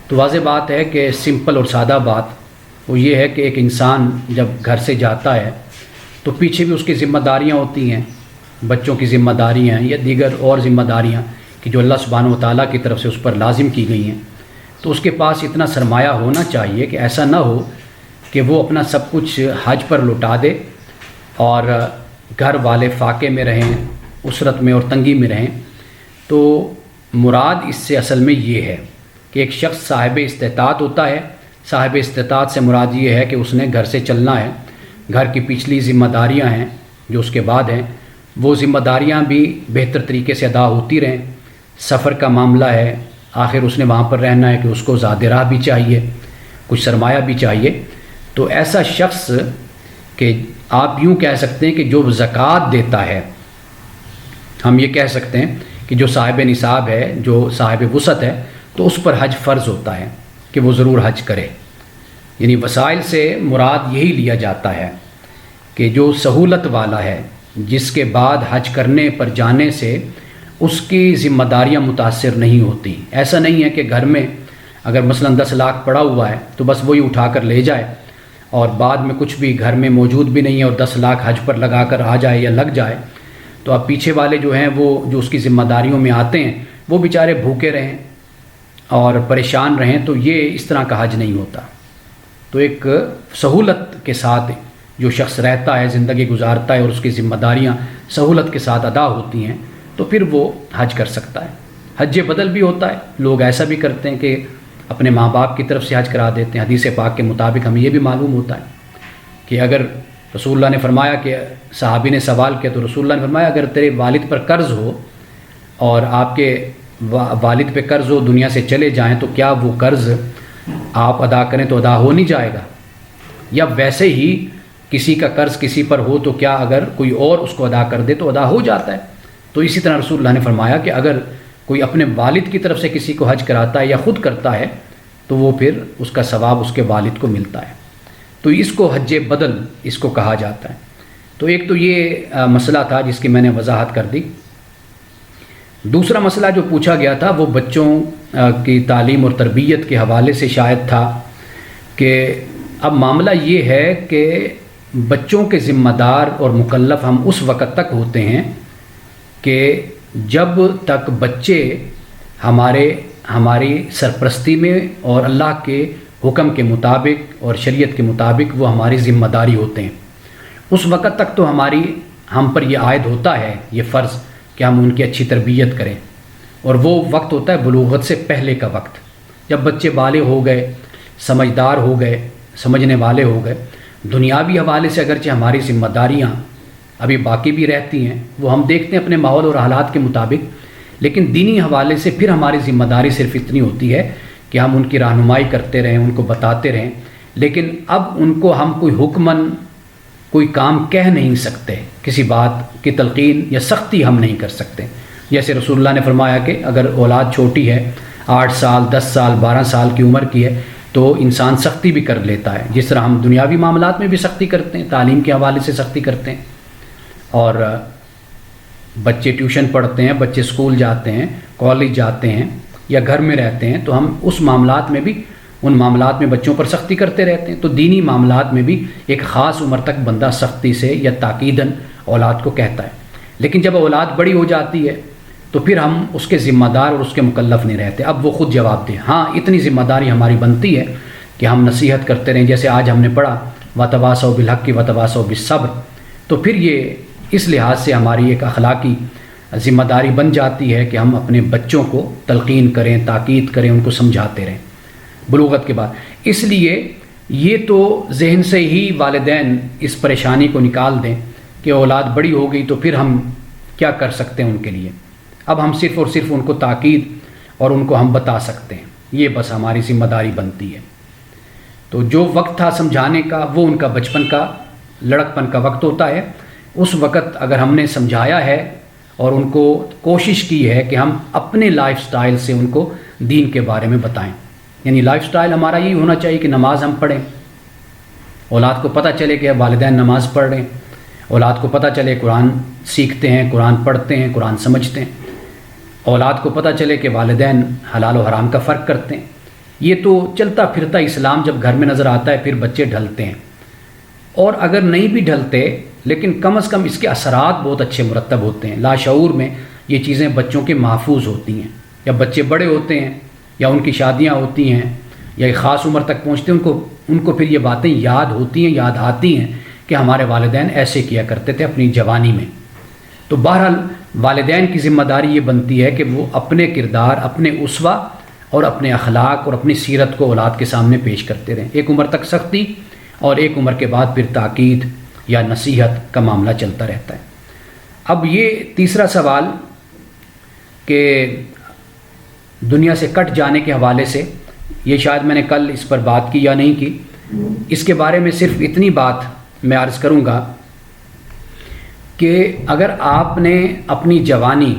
تو واضح بات ہے کہ سمپل اور سادہ بات وہ یہ ہے کہ ایک انسان جب گھر سے جاتا ہے تو پیچھے بھی اس کی ذمہ داریاں ہوتی ہیں، بچوں کی ذمہ داریاں یا دیگر اور ذمہ داریاں کہ جو اللہ سبحانہ و تعالیٰ کی طرف سے اس پر لازم کی گئی ہیں، تو اس کے پاس اتنا سرمایہ ہونا چاہیے کہ ایسا نہ ہو کہ وہ اپنا سب کچھ حج پر لٹا دے اور گھر والے فاقے میں رہیں، اسرت میں اور تنگی میں رہیں۔ تو مراد اس سے اصل میں یہ ہے کہ ایک شخص صاحب استطاعت ہوتا ہے، صاحب استطاعت سے مراد یہ ہے کہ اس نے گھر سے چلنا ہے، گھر کی پچھلی ذمہ داریاں ہیں جو اس کے بعد ہیں، وہ ذمہ داریاں بھی بہتر طریقے سے ادا ہوتی رہیں۔ سفر کا معاملہ ہے، آخر اس نے وہاں پر رہنا ہے کہ اس کو زاد راہ بھی چاہیے، کچھ سرمایہ بھی چاہیے۔ تو ایسا شخص کہ آپ یوں کہہ سکتے ہیں کہ جو زکوٰۃ دیتا ہے، ہم یہ کہہ سکتے ہیں کہ جو صاحب نصاب ہے، جو صاحب وسعت ہے، تو اس پر حج فرض ہوتا ہے کہ وہ ضرور حج کرے۔ یعنی وسائل سے مراد یہی لیا جاتا ہے کہ جو سہولت والا ہے، جس کے بعد حج کرنے پر جانے سے اس کی ذمہ داریاں متاثر نہیں ہوتی۔ ایسا نہیں ہے کہ گھر میں اگر مثلا 10 لاکھ پڑا ہوا ہے تو بس وہی اٹھا کر لے جائے، اور بعد میں کچھ بھی گھر میں موجود بھی نہیں ہے اور 10 لاکھ حج پر لگا کر آ جائے یا لگ جائے، تو اب پیچھے والے جو ہیں وہ جو اس کی ذمہ داریوں میں آتے ہیں وہ بیچارے بھوکے رہیں اور پریشان رہیں، تو یہ اس طرح کا حج نہیں ہوتا۔ تو ایک سہولت کے ساتھ جو شخص رہتا ہے، زندگی گزارتا ہے اور اس کی ذمہ داریاں سہولت کے ساتھ ادا ہوتی ہیں، تو پھر وہ حج کر سکتا ہے۔ حج بدل بھی ہوتا ہے، لوگ ایسا بھی کرتے ہیں کہ اپنے ماں باپ کی طرف سے حج کرا دیتے ہیں۔ حدیث پاک کے مطابق ہمیں یہ بھی معلوم ہوتا ہے کہ اگر رسول اللہ نے فرمایا کہ صحابی نے سوال کیا تو رسول اللہ نے فرمایا اگر تیرے والد پر قرض ہو اور آپ کے والد پہ قرض ہو، دنیا سے چلے جائیں، تو کیا وہ قرض آپ ادا کریں تو ادا ہو نہیں جائے گا؟ یا ویسے ہی کسی کا قرض کسی پر ہو تو کیا اگر کوئی اور اس کو ادا کر دے تو ادا ہو جاتا ہے؟ تو اسی طرح رسول اللہ نے فرمایا کہ اگر کوئی اپنے والد کی طرف سے کسی کو حج کراتا ہے یا خود کرتا ہے تو وہ پھر اس کا ثواب اس کے والد کو ملتا ہے۔ تو اس کو حج بدل اس کو کہا جاتا ہے۔ تو ایک تو یہ مسئلہ تھا جس کی میں نے وضاحت کر دی۔ دوسرا مسئلہ جو پوچھا گیا تھا وہ بچوں کی تعلیم اور تربیت کے حوالے سے شاید تھا کہ اب معاملہ یہ ہے کہ بچوں کے ذمہ دار اور مکلف ہم اس وقت تک ہوتے ہیں کہ جب تک بچے ہماری سرپرستی میں اور اللہ کے حکم کے مطابق اور شریعت کے مطابق وہ ہماری ذمہ داری ہوتے ہیں۔ اس وقت تک تو ہم پر یہ عائد ہوتا ہے، یہ فرض کہ ہم ان کی اچھی تربیت کریں، اور وہ وقت ہوتا ہے بلوغت سے پہلے کا وقت، جب بچے بالغ ہو گئے، سمجھدار ہو گئے، سمجھنے والے ہو گئے۔ دنیاوی حوالے سے اگرچہ ہماری ذمہ داریاں ابھی باقی بھی رہتی ہیں، وہ ہم دیکھتے ہیں اپنے ماحول اور حالات کے مطابق، لیکن دینی حوالے سے پھر ہماری ذمہ داری صرف اتنی ہوتی ہے کہ ہم ان کی رہنمائی کرتے رہیں، ان کو بتاتے رہیں، لیکن اب ان کو ہم کوئی حکماً کوئی کام کہہ نہیں سکتے، کسی بات کی تلقین یا سختی ہم نہیں کر سکتے۔ جیسے رسول اللہ نے فرمایا کہ اگر اولاد چھوٹی ہے، 8 سال 10 سال 12 سال کی عمر کی ہے، تو انسان سختی بھی کر لیتا ہے، جس طرح ہم دنیاوی معاملات میں بھی سختی کرتے ہیں، تعلیم کے حوالے سے سختی کرتے ہیں، اور بچے ٹیوشن پڑھتے ہیں، بچے اسکول جاتے ہیں، کالج جاتے ہیں یا گھر میں رہتے ہیں، تو ہم اس معاملات میں بھی ان معاملات میں بچوں پر سختی کرتے رہتے ہیں۔ تو دینی معاملات میں بھی ایک خاص عمر تک بندہ سختی سے یا تاکیداً اولاد کو کہتا ہے، لیکن جب اولاد بڑی ہو جاتی ہے تو پھر ہم اس کے ذمہ دار اور اس کے مکلف نہیں رہتے، اب وہ خود جواب دیں۔ ہاں، اتنی ذمہ داری ہماری بنتی ہے کہ ہم نصیحت کرتے رہیں، جیسے آج ہم نے پڑھا وَتَوَاصَوْا بِالْحَقِّ وَتَوَاصَوْا بِالصَّبْرِ، تو پھر یہ اس لحاظ سے ہماری ایک اخلاقی ذمہ داری بن جاتی ہے کہ ہم اپنے بچوں کو تلقین کریں، تاکید کریں، ان کو سمجھاتے رہیں بلوغت کے بعد۔ اس لیے یہ تو ذہن سے ہی والدین اس پریشانی کو نکال دیں کہ اولاد بڑی ہو گئی تو پھر ہم کیا کر سکتے ہیں ان کے لیے، اب ہم صرف اور صرف ان کو تاکید اور ان کو ہم بتا سکتے ہیں، یہ بس ہماری ذمہ داری بنتی ہے۔ تو جو وقت تھا سمجھانے کا وہ ان کا بچپن کا لڑکپن کا وقت ہوتا ہے۔ اس وقت اگر ہم نے سمجھایا ہے اور ان کو کوشش کی ہے کہ ہم اپنے لائف سٹائل سے ان کو دین کے بارے میں بتائیں، یعنی لائف سٹائل ہمارا یہی ہونا چاہیے کہ نماز ہم پڑھیں، اولاد کو پتہ چلے کہ والدین نماز پڑھ رہے ہیں، اولاد کو پتہ چلے قرآن سیکھتے ہیں، قرآن پڑھتے ہیں، قرآن سمجھتے ہیں، اولاد کو پتہ چلے کہ والدین حلال و حرام کا فرق کرتے ہیں۔ یہ تو چلتا پھرتا اسلام جب گھر میں نظر آتا ہے پھر بچے ڈھلتے ہیں، اور اگر نہیں بھی ڈھلتے لیکن کم از کم اس کے اثرات بہت اچھے مرتب ہوتے ہیں، لاشعور میں یہ چیزیں بچوں کے محفوظ ہوتی ہیں۔ جب بچے بڑے ہوتے ہیں یا ان کی شادیاں ہوتی ہیں یا ایک خاص عمر تک پہنچتے ہیں، ان کو پھر یہ باتیں یاد ہوتی ہیں، یاد آتی ہیں کہ ہمارے والدین ایسے کیا کرتے تھے اپنی جوانی میں۔ تو بہرحال والدین کی ذمہ داری یہ بنتی ہے کہ وہ اپنے کردار، اپنے اسوہ اور اپنے اخلاق اور اپنی سیرت کو اولاد کے سامنے پیش کرتے رہیں، ایک عمر تک سختی اور ایک عمر کے بعد پھر تاکید یا نصیحت کا معاملہ چلتا رہتا ہے۔ اب یہ تیسرا سوال کہ دنیا سے کٹ جانے کے حوالے سے، یہ شاید میں نے کل اس پر بات کی یا نہیں کی، اس کے بارے میں صرف اتنی بات میں عرض کروں گا کہ اگر آپ نے اپنی جوانی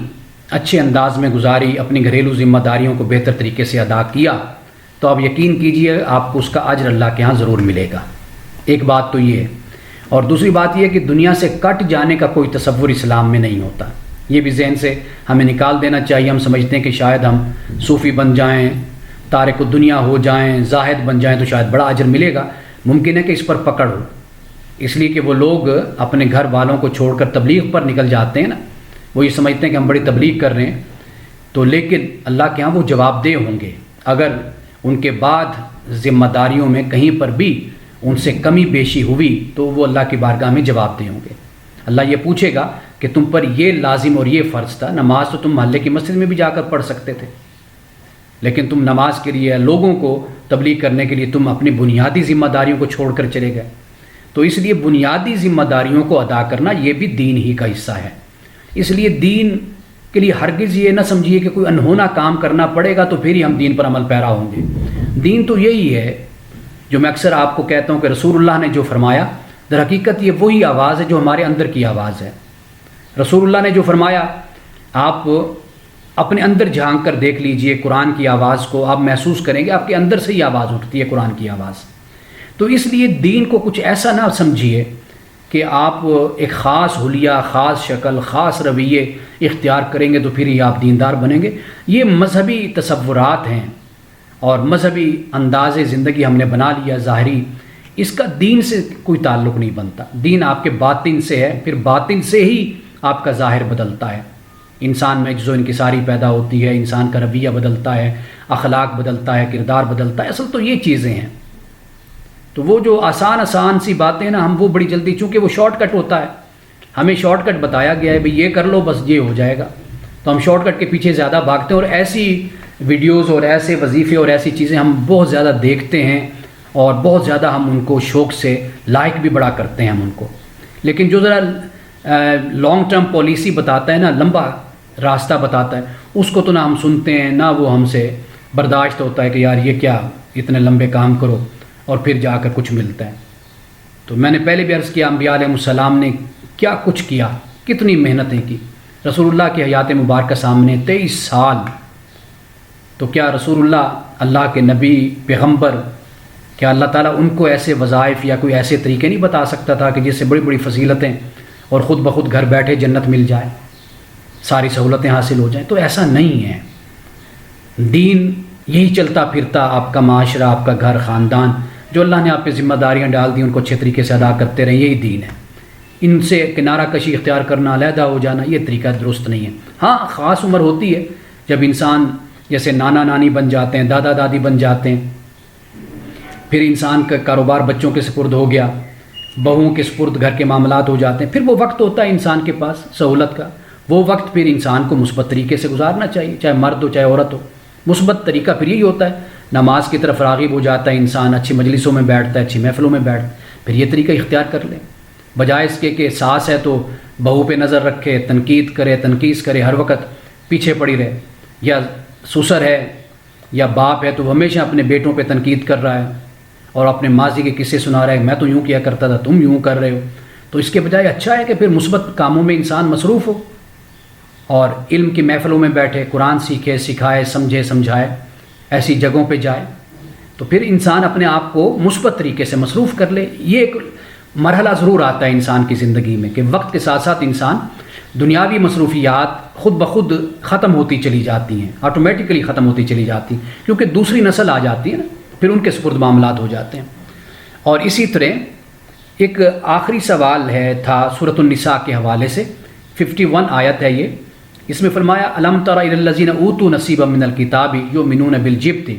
اچھے انداز میں گزاری، اپنی گھریلو ذمہ داریوں کو بہتر طریقے سے ادا کیا، تو آپ یقین کیجئے آپ کو اس کا اجر اللہ کے ہاں ضرور ملے گا۔ ایک بات تو یہ ہے، اور دوسری بات یہ ہے کہ دنیا سے کٹ جانے کا کوئی تصور اسلام میں نہیں ہوتا۔ یہ بھی ذہن سے ہمیں نکال دینا چاہیے۔ ہم سمجھتے ہیں کہ شاید ہم صوفی بن جائیں، تارک الدنیا ہو جائیں، زاہد بن جائیں تو شاید بڑا اجر ملے گا۔ ممکن ہے کہ اس پر پکڑ ہو، اس لیے کہ وہ لوگ اپنے گھر والوں کو چھوڑ کر تبلیغ پر نکل جاتے ہیں نا، وہ یہ سمجھتے ہیں کہ ہم بڑی تبلیغ کر رہے ہیں، تو لیکن اللہ کے ہاں وہ جواب دہ ہوں گے اگر ان کے بعد ذمہ داریوں میں کہیں پر بھی ان سے کمی بیشی ہوئی تو وہ اللہ کی بارگاہ میں جواب دہ ہوں گے۔ اللہ یہ پوچھے گا کہ تم پر یہ لازم اور یہ فرض تھا، نماز تو تم محلے کی مسجد میں بھی جا کر پڑھ سکتے تھے، لیکن تم نماز کے لیے لوگوں کو تبلیغ کرنے کے لیے تم اپنی بنیادی ذمہ داریوں کو چھوڑ کر چلے گئے۔ تو اس لیے بنیادی ذمہ داریوں کو ادا کرنا یہ بھی دین ہی کا حصہ ہے۔ اس لیے دین کے لیے ہرگز یہ نہ سمجھیے کہ کوئی انہونا کام کرنا پڑے گا تو پھر ہی ہم دین پر عمل پیرا ہوں گے۔ دین تو یہی ہے جو میں اکثر آپ کو کہتا ہوں کہ رسول اللہ نے جو فرمایا، در حقیقت یہ وہی آواز ہے جو ہمارے اندر کی آواز ہے۔ رسول اللہ نے جو فرمایا آپ اپنے اندر جھانک کر دیکھ لیجئے، قرآن کی آواز کو آپ محسوس کریں گے، آپ کے اندر سے ہی آواز اٹھتی ہے قرآن کی آواز۔ تو اس لیے دین کو کچھ ایسا نہ سمجھیے کہ آپ ایک خاص حلیہ، خاص شکل، خاص رویے اختیار کریں گے تو پھر ہی آپ دیندار بنیں گے۔ یہ مذہبی تصورات ہیں اور مذہبی انداز زندگی ہم نے بنا لیا ظاہری، اس کا دین سے کوئی تعلق نہیں بنتا۔ دین آپ کے باطن سے ہے، پھر باطن سے ہی آپ کا ظاہر بدلتا ہے۔ انسان میں جو انکساری پیدا ہوتی ہے، انسان کا رویہ بدلتا ہے، اخلاق بدلتا ہے، کردار بدلتا ہے، اصل تو یہ چیزیں ہیں۔ تو وہ جو آسان سی باتیں نا، ہم وہ بڑی جلدی، چونکہ وہ شارٹ کٹ ہوتا ہے، ہمیں شارٹ کٹ بتایا گیا ہے بھئی یہ کر لو بس یہ ہو جائے گا، تو ہم شارٹ کٹ کے پیچھے زیادہ بھاگتے ہیں، اور ایسی ویڈیوز اور ایسے وظیفے اور ایسی چیزیں ہم بہت زیادہ دیکھتے ہیں اور بہت زیادہ ہم ان کو شوق سے لائک بھی بڑا کرتے ہیں ہم ان کو۔ لیکن جو ذرا لانگ ٹرم پالیسی بتاتا ہے نا، لمبا راستہ بتاتا ہے، اس کو تو نہ ہم سنتے ہیں نہ وہ ہم سے برداشت ہوتا ہے کہ یار یہ کیا اتنے لمبے کام کرو اور پھر جا کر کچھ ملتا ہے۔ تو میں نے پہلے بھی عرض کیا، انبیاء علیہ السلام نے کیا کچھ کیا، کتنی محنتیں کی۔ رسول اللہ کی حیات مبارکہ سامنے 23 سال، تو کیا رسول اللہ کے نبی پیغمبر، کیا اللہ تعالیٰ ان کو ایسے وظائف یا کوئی ایسے طریقے نہیں بتا سکتا تھا کہ جس سے بڑی بڑی فضیلتیں اور خود بخود گھر بیٹھے جنت مل جائے، ساری سہولتیں حاصل ہو جائیں؟ تو ایسا نہیں ہے۔ دین یہی چلتا پھرتا آپ کا معاشرہ، آپ کا گھر، خاندان، جو اللہ نے آپ پہ ذمہ داریاں ڈال دی ان کو اچھے طریقے سے ادا کرتے رہیں، یہی دین ہے۔ ان سے کنارہ کشی اختیار کرنا، علیحدہ ہو جانا، یہ طریقہ درست نہیں ہے۔ ہاں خاص عمر ہوتی ہے جب انسان جیسے نانا نانی بن جاتے ہیں، دادا دادی بن جاتے ہیں، پھر انسان کا کاروبار بچوں کے سپرد ہو گیا، بہوؤں کے سپرد گھر کے معاملات ہو جاتے ہیں، پھر وہ وقت ہوتا ہے انسان کے پاس سہولت کا، وہ وقت پھر انسان کو مثبت طریقے سے گزارنا چاہیے، چاہے مرد ہو چاہے عورت ہو۔ مثبت طریقہ پھر یہی ہوتا ہے، نماز کی طرف راغب ہو جاتا ہے انسان، اچھی مجلسوں میں بیٹھتا ہے، اچھی محفلوں میں بیٹھتا ہے، پھر یہ طریقہ اختیار کر لیں، بجائے اس کے کہ ساس ہے تو بہو پہ نظر رکھے، تنقید کرے، تنقید کرے، ہر وقت پیچھے پڑی رہے، یا سسر ہے یا باپ ہے تو وہ ہمیشہ اپنے بیٹوں پہ تنقید کر رہا ہے اور اپنے ماضی کے قصے سنا رہا ہے، میں تو یوں کیا کرتا تھا تم یوں کر رہے ہو۔ تو اس کے بجائے اچھا ہے کہ پھر مثبت کاموں میں انسان مصروف ہو اور علم کی محفلوں میں بیٹھے، قرآن سیکھے، سکھائے، سمجھے، سمجھائے، ایسی جگہوں پہ جائے، تو پھر انسان اپنے آپ کو مثبت طریقے سے مصروف کر لے۔ یہ ایک مرحلہ ضرور آتا ہے انسان کی زندگی میں کہ وقت کے ساتھ ساتھ انسان دنیاوی مصروفیات خود بخود ختم ہوتی چلی جاتی ہیں، آٹومیٹکلی ختم ہوتی چلی جاتی ہیں، کیونکہ دوسری نسل آ جاتی ہے نا، پھر ان کے سپرد معاملات ہو جاتے ہیں۔ اور اسی طرح ایک آخری سوال تھا سورۃ النساء کے حوالے سے، 51 آیت ہے یہ، اس میں فرمایا الم تر الی الذین اوتوا نصیبا من الکتاب یؤمنون بالجبت،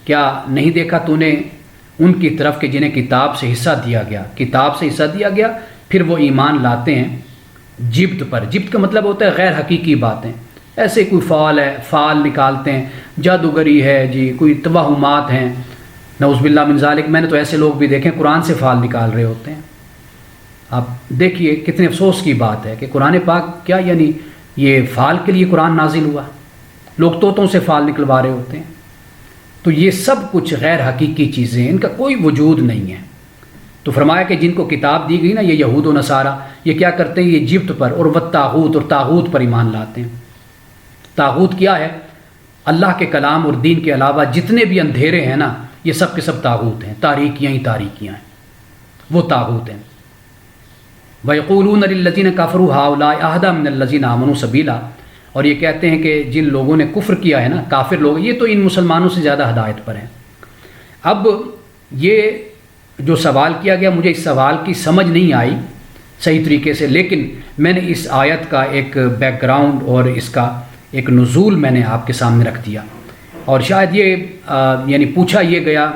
کیا نہیں دیکھا تو نے ان کی طرف کہ جنہیں کتاب سے حصہ دیا گیا، کتاب سے حصہ دیا گیا، پھر وہ ایمان لاتے ہیں جبت پر۔ جبت کا مطلب ہوتا ہے غیر حقیقی باتیں، ایسے کوئی فعال ہے، فعال نکالتے ہیں، جادوگری ہے جی، کوئی توہمات ہیں، نعوذ باللہ من ذالک۔ میں نے تو ایسے لوگ بھی دیکھیں قرآن سے فعال نکال رہے ہوتے ہیں۔ آپ دیکھیے کتنے افسوس کی بات ہے کہ قرآن پاک کیا، یعنی یہ فعال کے لیے قرآن نازل ہوا، لوگ طوطوں سے فعال نکلوا رہے ہوتے ہیں۔ تو یہ سب کچھ غیر حقیقی چیزیں، ان کا کوئی وجود نہیں ہے۔ تو فرمایا کہ جن کو کتاب دی گئی نا یہ یہود و نصارہ، یہ کیا کرتے ہیں؟ یہ جبت پر اور والطاغوت اور طاغوت پر ایمان لاتے ہیں۔ طاغوت کیا ہے؟ اللہ کے کلام اور دین کے علاوہ جتنے بھی اندھیرے ہیں نا یہ سب کے سب طاغوت ہیں، تاریکیاں ہی تاریکیاں ہیں، وہ طاغوت ہیں۔ وَيَقُولُونَ لِلَّذِينَ كَفَرُوا هَؤُلَاءِ أَهْدَىٰ مِنَ الَّذِينَ آمَنُوا سَبِيلًا، اور یہ کہتے ہیں کہ جن لوگوں نے کفر کیا ہے نا، کافر لوگ، یہ تو ان مسلمانوں سے زیادہ ہدایت پر ہیں۔ اب یہ جو سوال کیا گیا، مجھے اس سوال کی سمجھ نہیں آئی صحیح طریقے سے، لیکن میں نے اس آیت کا ایک بیک گراؤنڈ اور اس کا ایک نزول میں نے آپ کے سامنے رکھ دیا، اور شاید یہ یعنی پوچھا یہ گیا،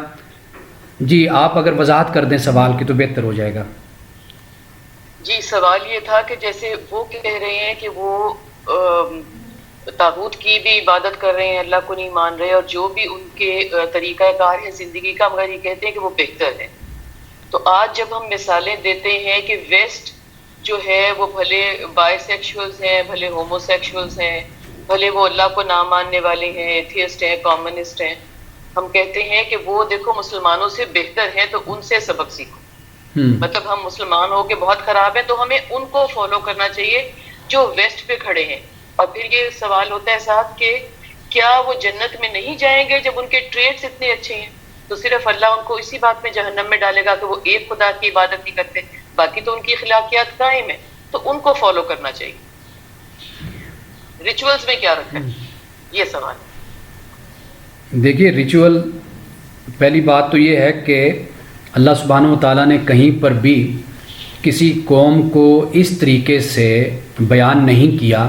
جی آپ اگر وضاحت کر دیں سوال کی تو بہتر ہو جائے گا۔ جی سوال یہ تھا کہ جیسے وہ کہہ رہے ہیں کہ وہ طاغوت کی بھی عبادت کر رہے ہیں، اللہ کو نہیں مان رہے، اور جو بھی ان کے طریقہ کار ہے زندگی کا، مگر یہ کہتے ہیں کہ وہ بہتر ہے۔ تو آج جب ہم مثالیں دیتے ہیں کہ ویسٹ جو ہے وہ بھلے بائی سیکشولز ہیں، بھلے ہومو سیکشولز ہیں، بھلے وہ اللہ کو نہ ماننے والے ہیں، ایتھیسٹ ہیں، کامنسٹ ہیں، ہم کہتے ہیں کہ وہ دیکھو مسلمانوں سے بہتر ہیں تو ان سے سبق سیکھو۔ مطلب ہم مسلمان ہو کے بہت خراب ہیں تو ہمیں ان کو فالو کرنا چاہیے جو ویسٹ پہ کھڑے ہیں۔ اور پھر یہ سوال ہوتا ہے صاحب کہ کیا وہ جنت میں نہیں جائیں گے جب ان کے ٹریٹس اتنے اچھے ہیں؟ تو صرف اللہ ان کو اسی بات میں جہنم میں ڈالے گا کہ وہ ایک خدا کی عبادت نہیں کرتے، باقی تو ان کی اخلاقیات قائم ہیں، تو ان کو فالو کرنا چاہیے۔ ریچولز میں کیا رکھا ہے، یہ سوال ہے۔ دیکھیے ریچول، پہلی بات تو یہ ہے کہ اللہ سبحانہ و تعالیٰ نے کہیں پر بھی کسی قوم کو اس طریقے سے بیان نہیں کیا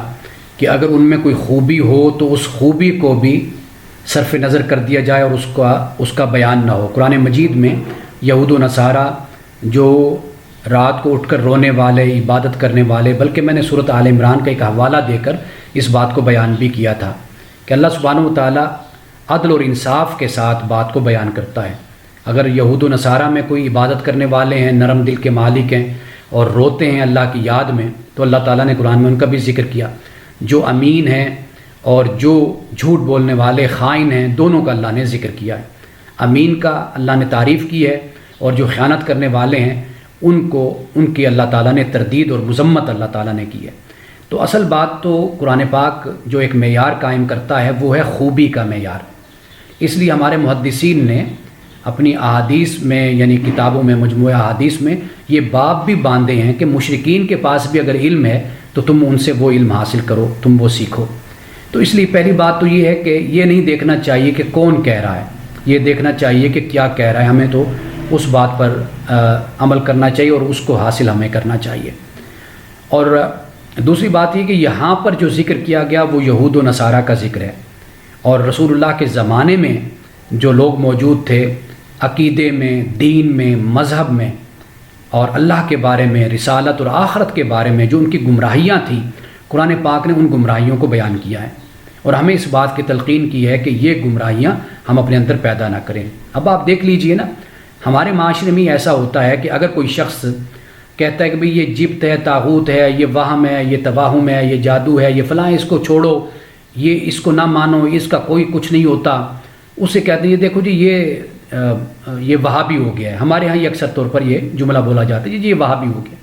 کہ اگر ان میں کوئی خوبی ہو تو اس خوبی کو بھی صرف نظر کر دیا جائے اور اس کا بیان نہ ہو۔ قرآن مجید میں یہود و نصارہ جو رات کو اٹھ کر رونے والے، عبادت کرنے والے، بلکہ میں نے سورۃ آل عمران کا ایک حوالہ دے کر اس بات کو بیان بھی کیا تھا کہ اللہ سبحانہ و تعالیٰ عدل اور انصاف کے ساتھ بات کو بیان کرتا ہے۔ اگر یہود و نصارہ میں کوئی عبادت کرنے والے ہیں، نرم دل کے مالک ہیں اور روتے ہیں اللہ کی یاد میں، تو اللہ تعالیٰ نے قرآن میں ان کا بھی ذکر کیا۔ جو امین ہیں اور جو جھوٹ بولنے والے خائن ہیں، دونوں کا اللہ نے ذکر کیا ہے۔ امین کا اللہ نے تعریف کی ہے، اور جو خیانت کرنے والے ہیں ان کی اللہ تعالیٰ نے تردید اور مذمت اللہ تعالیٰ نے کی ہے۔ تو اصل بات تو قرآن پاک جو ایک معیار قائم کرتا ہے وہ ہے خوبی کا معیار۔ اس لیے ہمارے محدثین نے اپنی احادیث میں، یعنی کتابوں میں، مجموعہ احادیث میں یہ باب بھی باندھے ہیں کہ مشرکین کے پاس بھی اگر علم ہے تو تم ان سے وہ علم حاصل کرو، تم وہ سیکھو۔ تو اس لیے پہلی بات تو یہ ہے کہ یہ نہیں دیکھنا چاہیے کہ کون کہہ رہا ہے، یہ دیکھنا چاہیے کہ کیا کہہ رہا ہے، ہمیں تو اس بات پر عمل کرنا چاہیے اور اس کو حاصل ہمیں کرنا چاہیے۔ اور دوسری بات یہ کہ یہاں پر جو ذکر کیا گیا وہ یہود و نصارہ کا ذکر ہے، اور رسول اللہ کے زمانے میں جو لوگ موجود تھے عقیدے میں، دین میں، مذہب میں، اور اللہ کے بارے میں، رسالت اور آخرت کے بارے میں جو ان کی گمراہیاں تھیں، قرآن پاک نے ان گمراہیوں کو بیان کیا ہے، اور ہمیں اس بات کی تلقین کی ہے کہ یہ گمراہیاں ہم اپنے اندر پیدا نہ کریں۔ اب آپ دیکھ لیجئے نا، ہمارے معاشرے میں ایسا ہوتا ہے کہ اگر کوئی شخص کہتا ہے کہ بھئی یہ جبت ہے، طاغوت ہے، یہ وہم ہے، یہ توہم ہے، یہ جادو ہے، یہ فلاں، اس کو چھوڑو، یہ اس کو نہ مانو، اس کا کوئی کچھ نہیں ہوتا، اسے کہتے ہیں یہ دیکھو جی یہ وہابی ہو گیا ہے۔ ہمارے ہاں یہ اکثر طور پر یہ جملہ بولا جاتا ہے جی یہ وہابی ہو گیا۔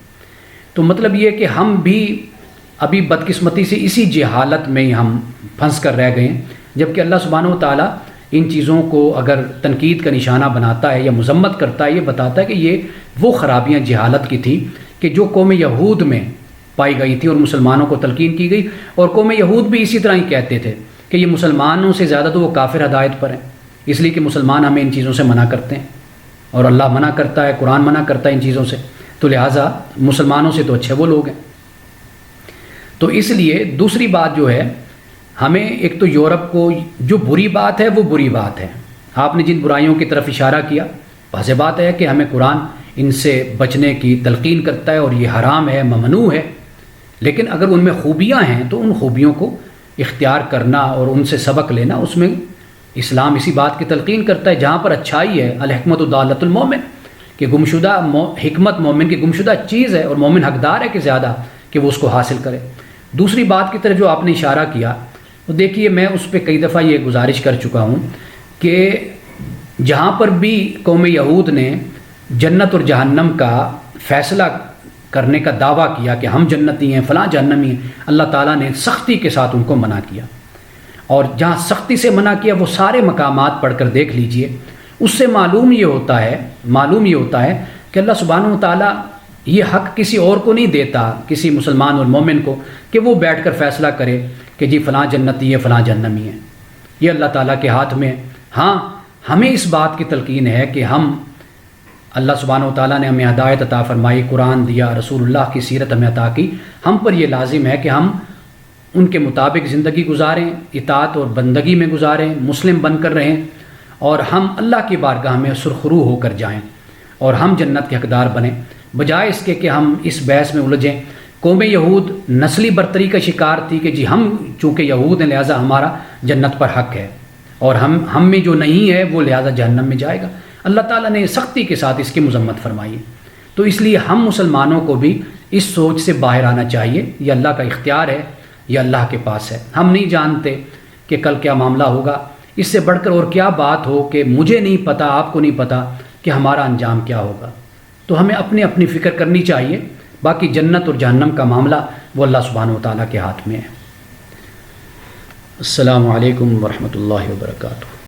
تو مطلب یہ کہ ہم بھی ابھی بدقسمتی سے اسی جہالت میں ہم پھنس کر رہ گئے ہیں، جبکہ اللہ سبحانہ و تعالیٰ ان چیزوں کو اگر تنقید کا نشانہ بناتا ہے یا مذمت کرتا ہے، یہ بتاتا ہے کہ یہ وہ خرابیاں جہالت کی تھیں کہ جو قوم یہود میں پائی گئی تھی اور مسلمانوں کو تلقین کی گئی، اور قوم یہود بھی اسی طرح ہی کہتے تھے کہ یہ مسلمانوں سے زیادہ تو وہ کافر ہدایت پر ہیں، اس لیے کہ مسلمان ہمیں ان چیزوں سے منع کرتے ہیں، اور اللہ منع کرتا ہے، قرآن منع کرتا ہے ان چیزوں سے، تو لہٰذا مسلمانوں سے تو اچھے وہ لوگ ہیں۔ تو اس لیے دوسری بات جو ہے، ہمیں ایک تو یورپ کو جو بری بات ہے وہ بری بات ہے، آپ نے جن برائیوں کی طرف اشارہ کیا، واضح بات ہے کہ ہمیں قرآن ان سے بچنے کی تلقین کرتا ہے، اور یہ حرام ہے، ممنوع ہے، لیکن اگر ان میں خوبیاں ہیں تو ان خوبیوں کو اختیار کرنا اور ان سے سبق لینا، اس میں اسلام اسی بات کی تلقین کرتا ہے۔ جہاں پر اچھائی ہے، الحکمت ضالۃ المومن، کہ گمشدہ حکمت مومن کی گمشدہ چیز ہے، اور مومن حقدار ہے کہ زیادہ کہ وہ اس کو حاصل کرے۔ دوسری بات کی طرف جو آپ نے اشارہ کیا، تو دیکھیے میں اس پہ کئی دفعہ یہ گزارش کر چکا ہوں کہ جہاں پر بھی قوم یہود نے جنت اور جہنم کا فیصلہ کرنے کا دعویٰ کیا کہ ہم جنتی ہیں فلاں جہنمی ہیں، اللہ تعالیٰ نے سختی کے ساتھ ان کو منع کیا، اور جہاں سختی سے منع کیا وہ سارے مقامات پڑھ کر دیکھ لیجئے، اس سے معلوم یہ ہوتا ہے کہ اللہ سبحانہ و تعالیٰ یہ حق کسی اور کو نہیں دیتا، کسی مسلمان اور مومن کو، کہ وہ بیٹھ کر فیصلہ کرے کہ جی فلاں جنتی ہے فلاں جہنمی ہے۔ یہ اللہ تعالیٰ کے ہاتھ میں ہے۔ ہاں ہمیں اس بات کی تلقین ہے کہ ہم، اللہ سبحانہ و تعالیٰ نے ہمیں ہدایت عطا فرمائی، قرآن دیا، رسول اللہ کی سیرت ہمیں عطا کی، ہم پر یہ لازم ہے کہ ہم ان کے مطابق زندگی گزاریں، اطاعت اور بندگی میں گزاریں، مسلم بن کر رہیں، اور ہم اللہ کی بارگاہ میں سرخرو ہو کر جائیں اور ہم جنت کے حقدار بنیں، بجائے اس کے کہ ہم اس بحث میں الجھیں۔ قوم یہود نسلی برتری کا شکار تھی کہ جی ہم چونکہ یہود ہیں لہٰذا ہمارا جنت پر حق ہے، اور ہم میں جو نہیں ہے وہ لہٰذا جہنم میں جائے گا۔ اللہ تعالیٰ نے سختی کے ساتھ اس کی مذمت فرمائی ہے۔ تو اس لیے ہم مسلمانوں کو بھی اس سوچ سے باہر آنا چاہیے، یہ اللہ کا اختیار ہے، یہ اللہ کے پاس ہے۔ ہم نہیں جانتے کہ کل کیا معاملہ ہوگا، اس سے بڑھ کر اور کیا بات ہو کہ مجھے نہیں پتہ، آپ کو نہیں پتہ کہ ہمارا انجام کیا ہوگا۔ تو ہمیں اپنی فکر کرنی چاہیے، باقی جنت اور جہنم کا معاملہ وہ اللہ سبحانہ و تعالیٰ کے ہاتھ میں ہے۔ السلام علیکم ورحمۃ اللہ وبرکاتہ۔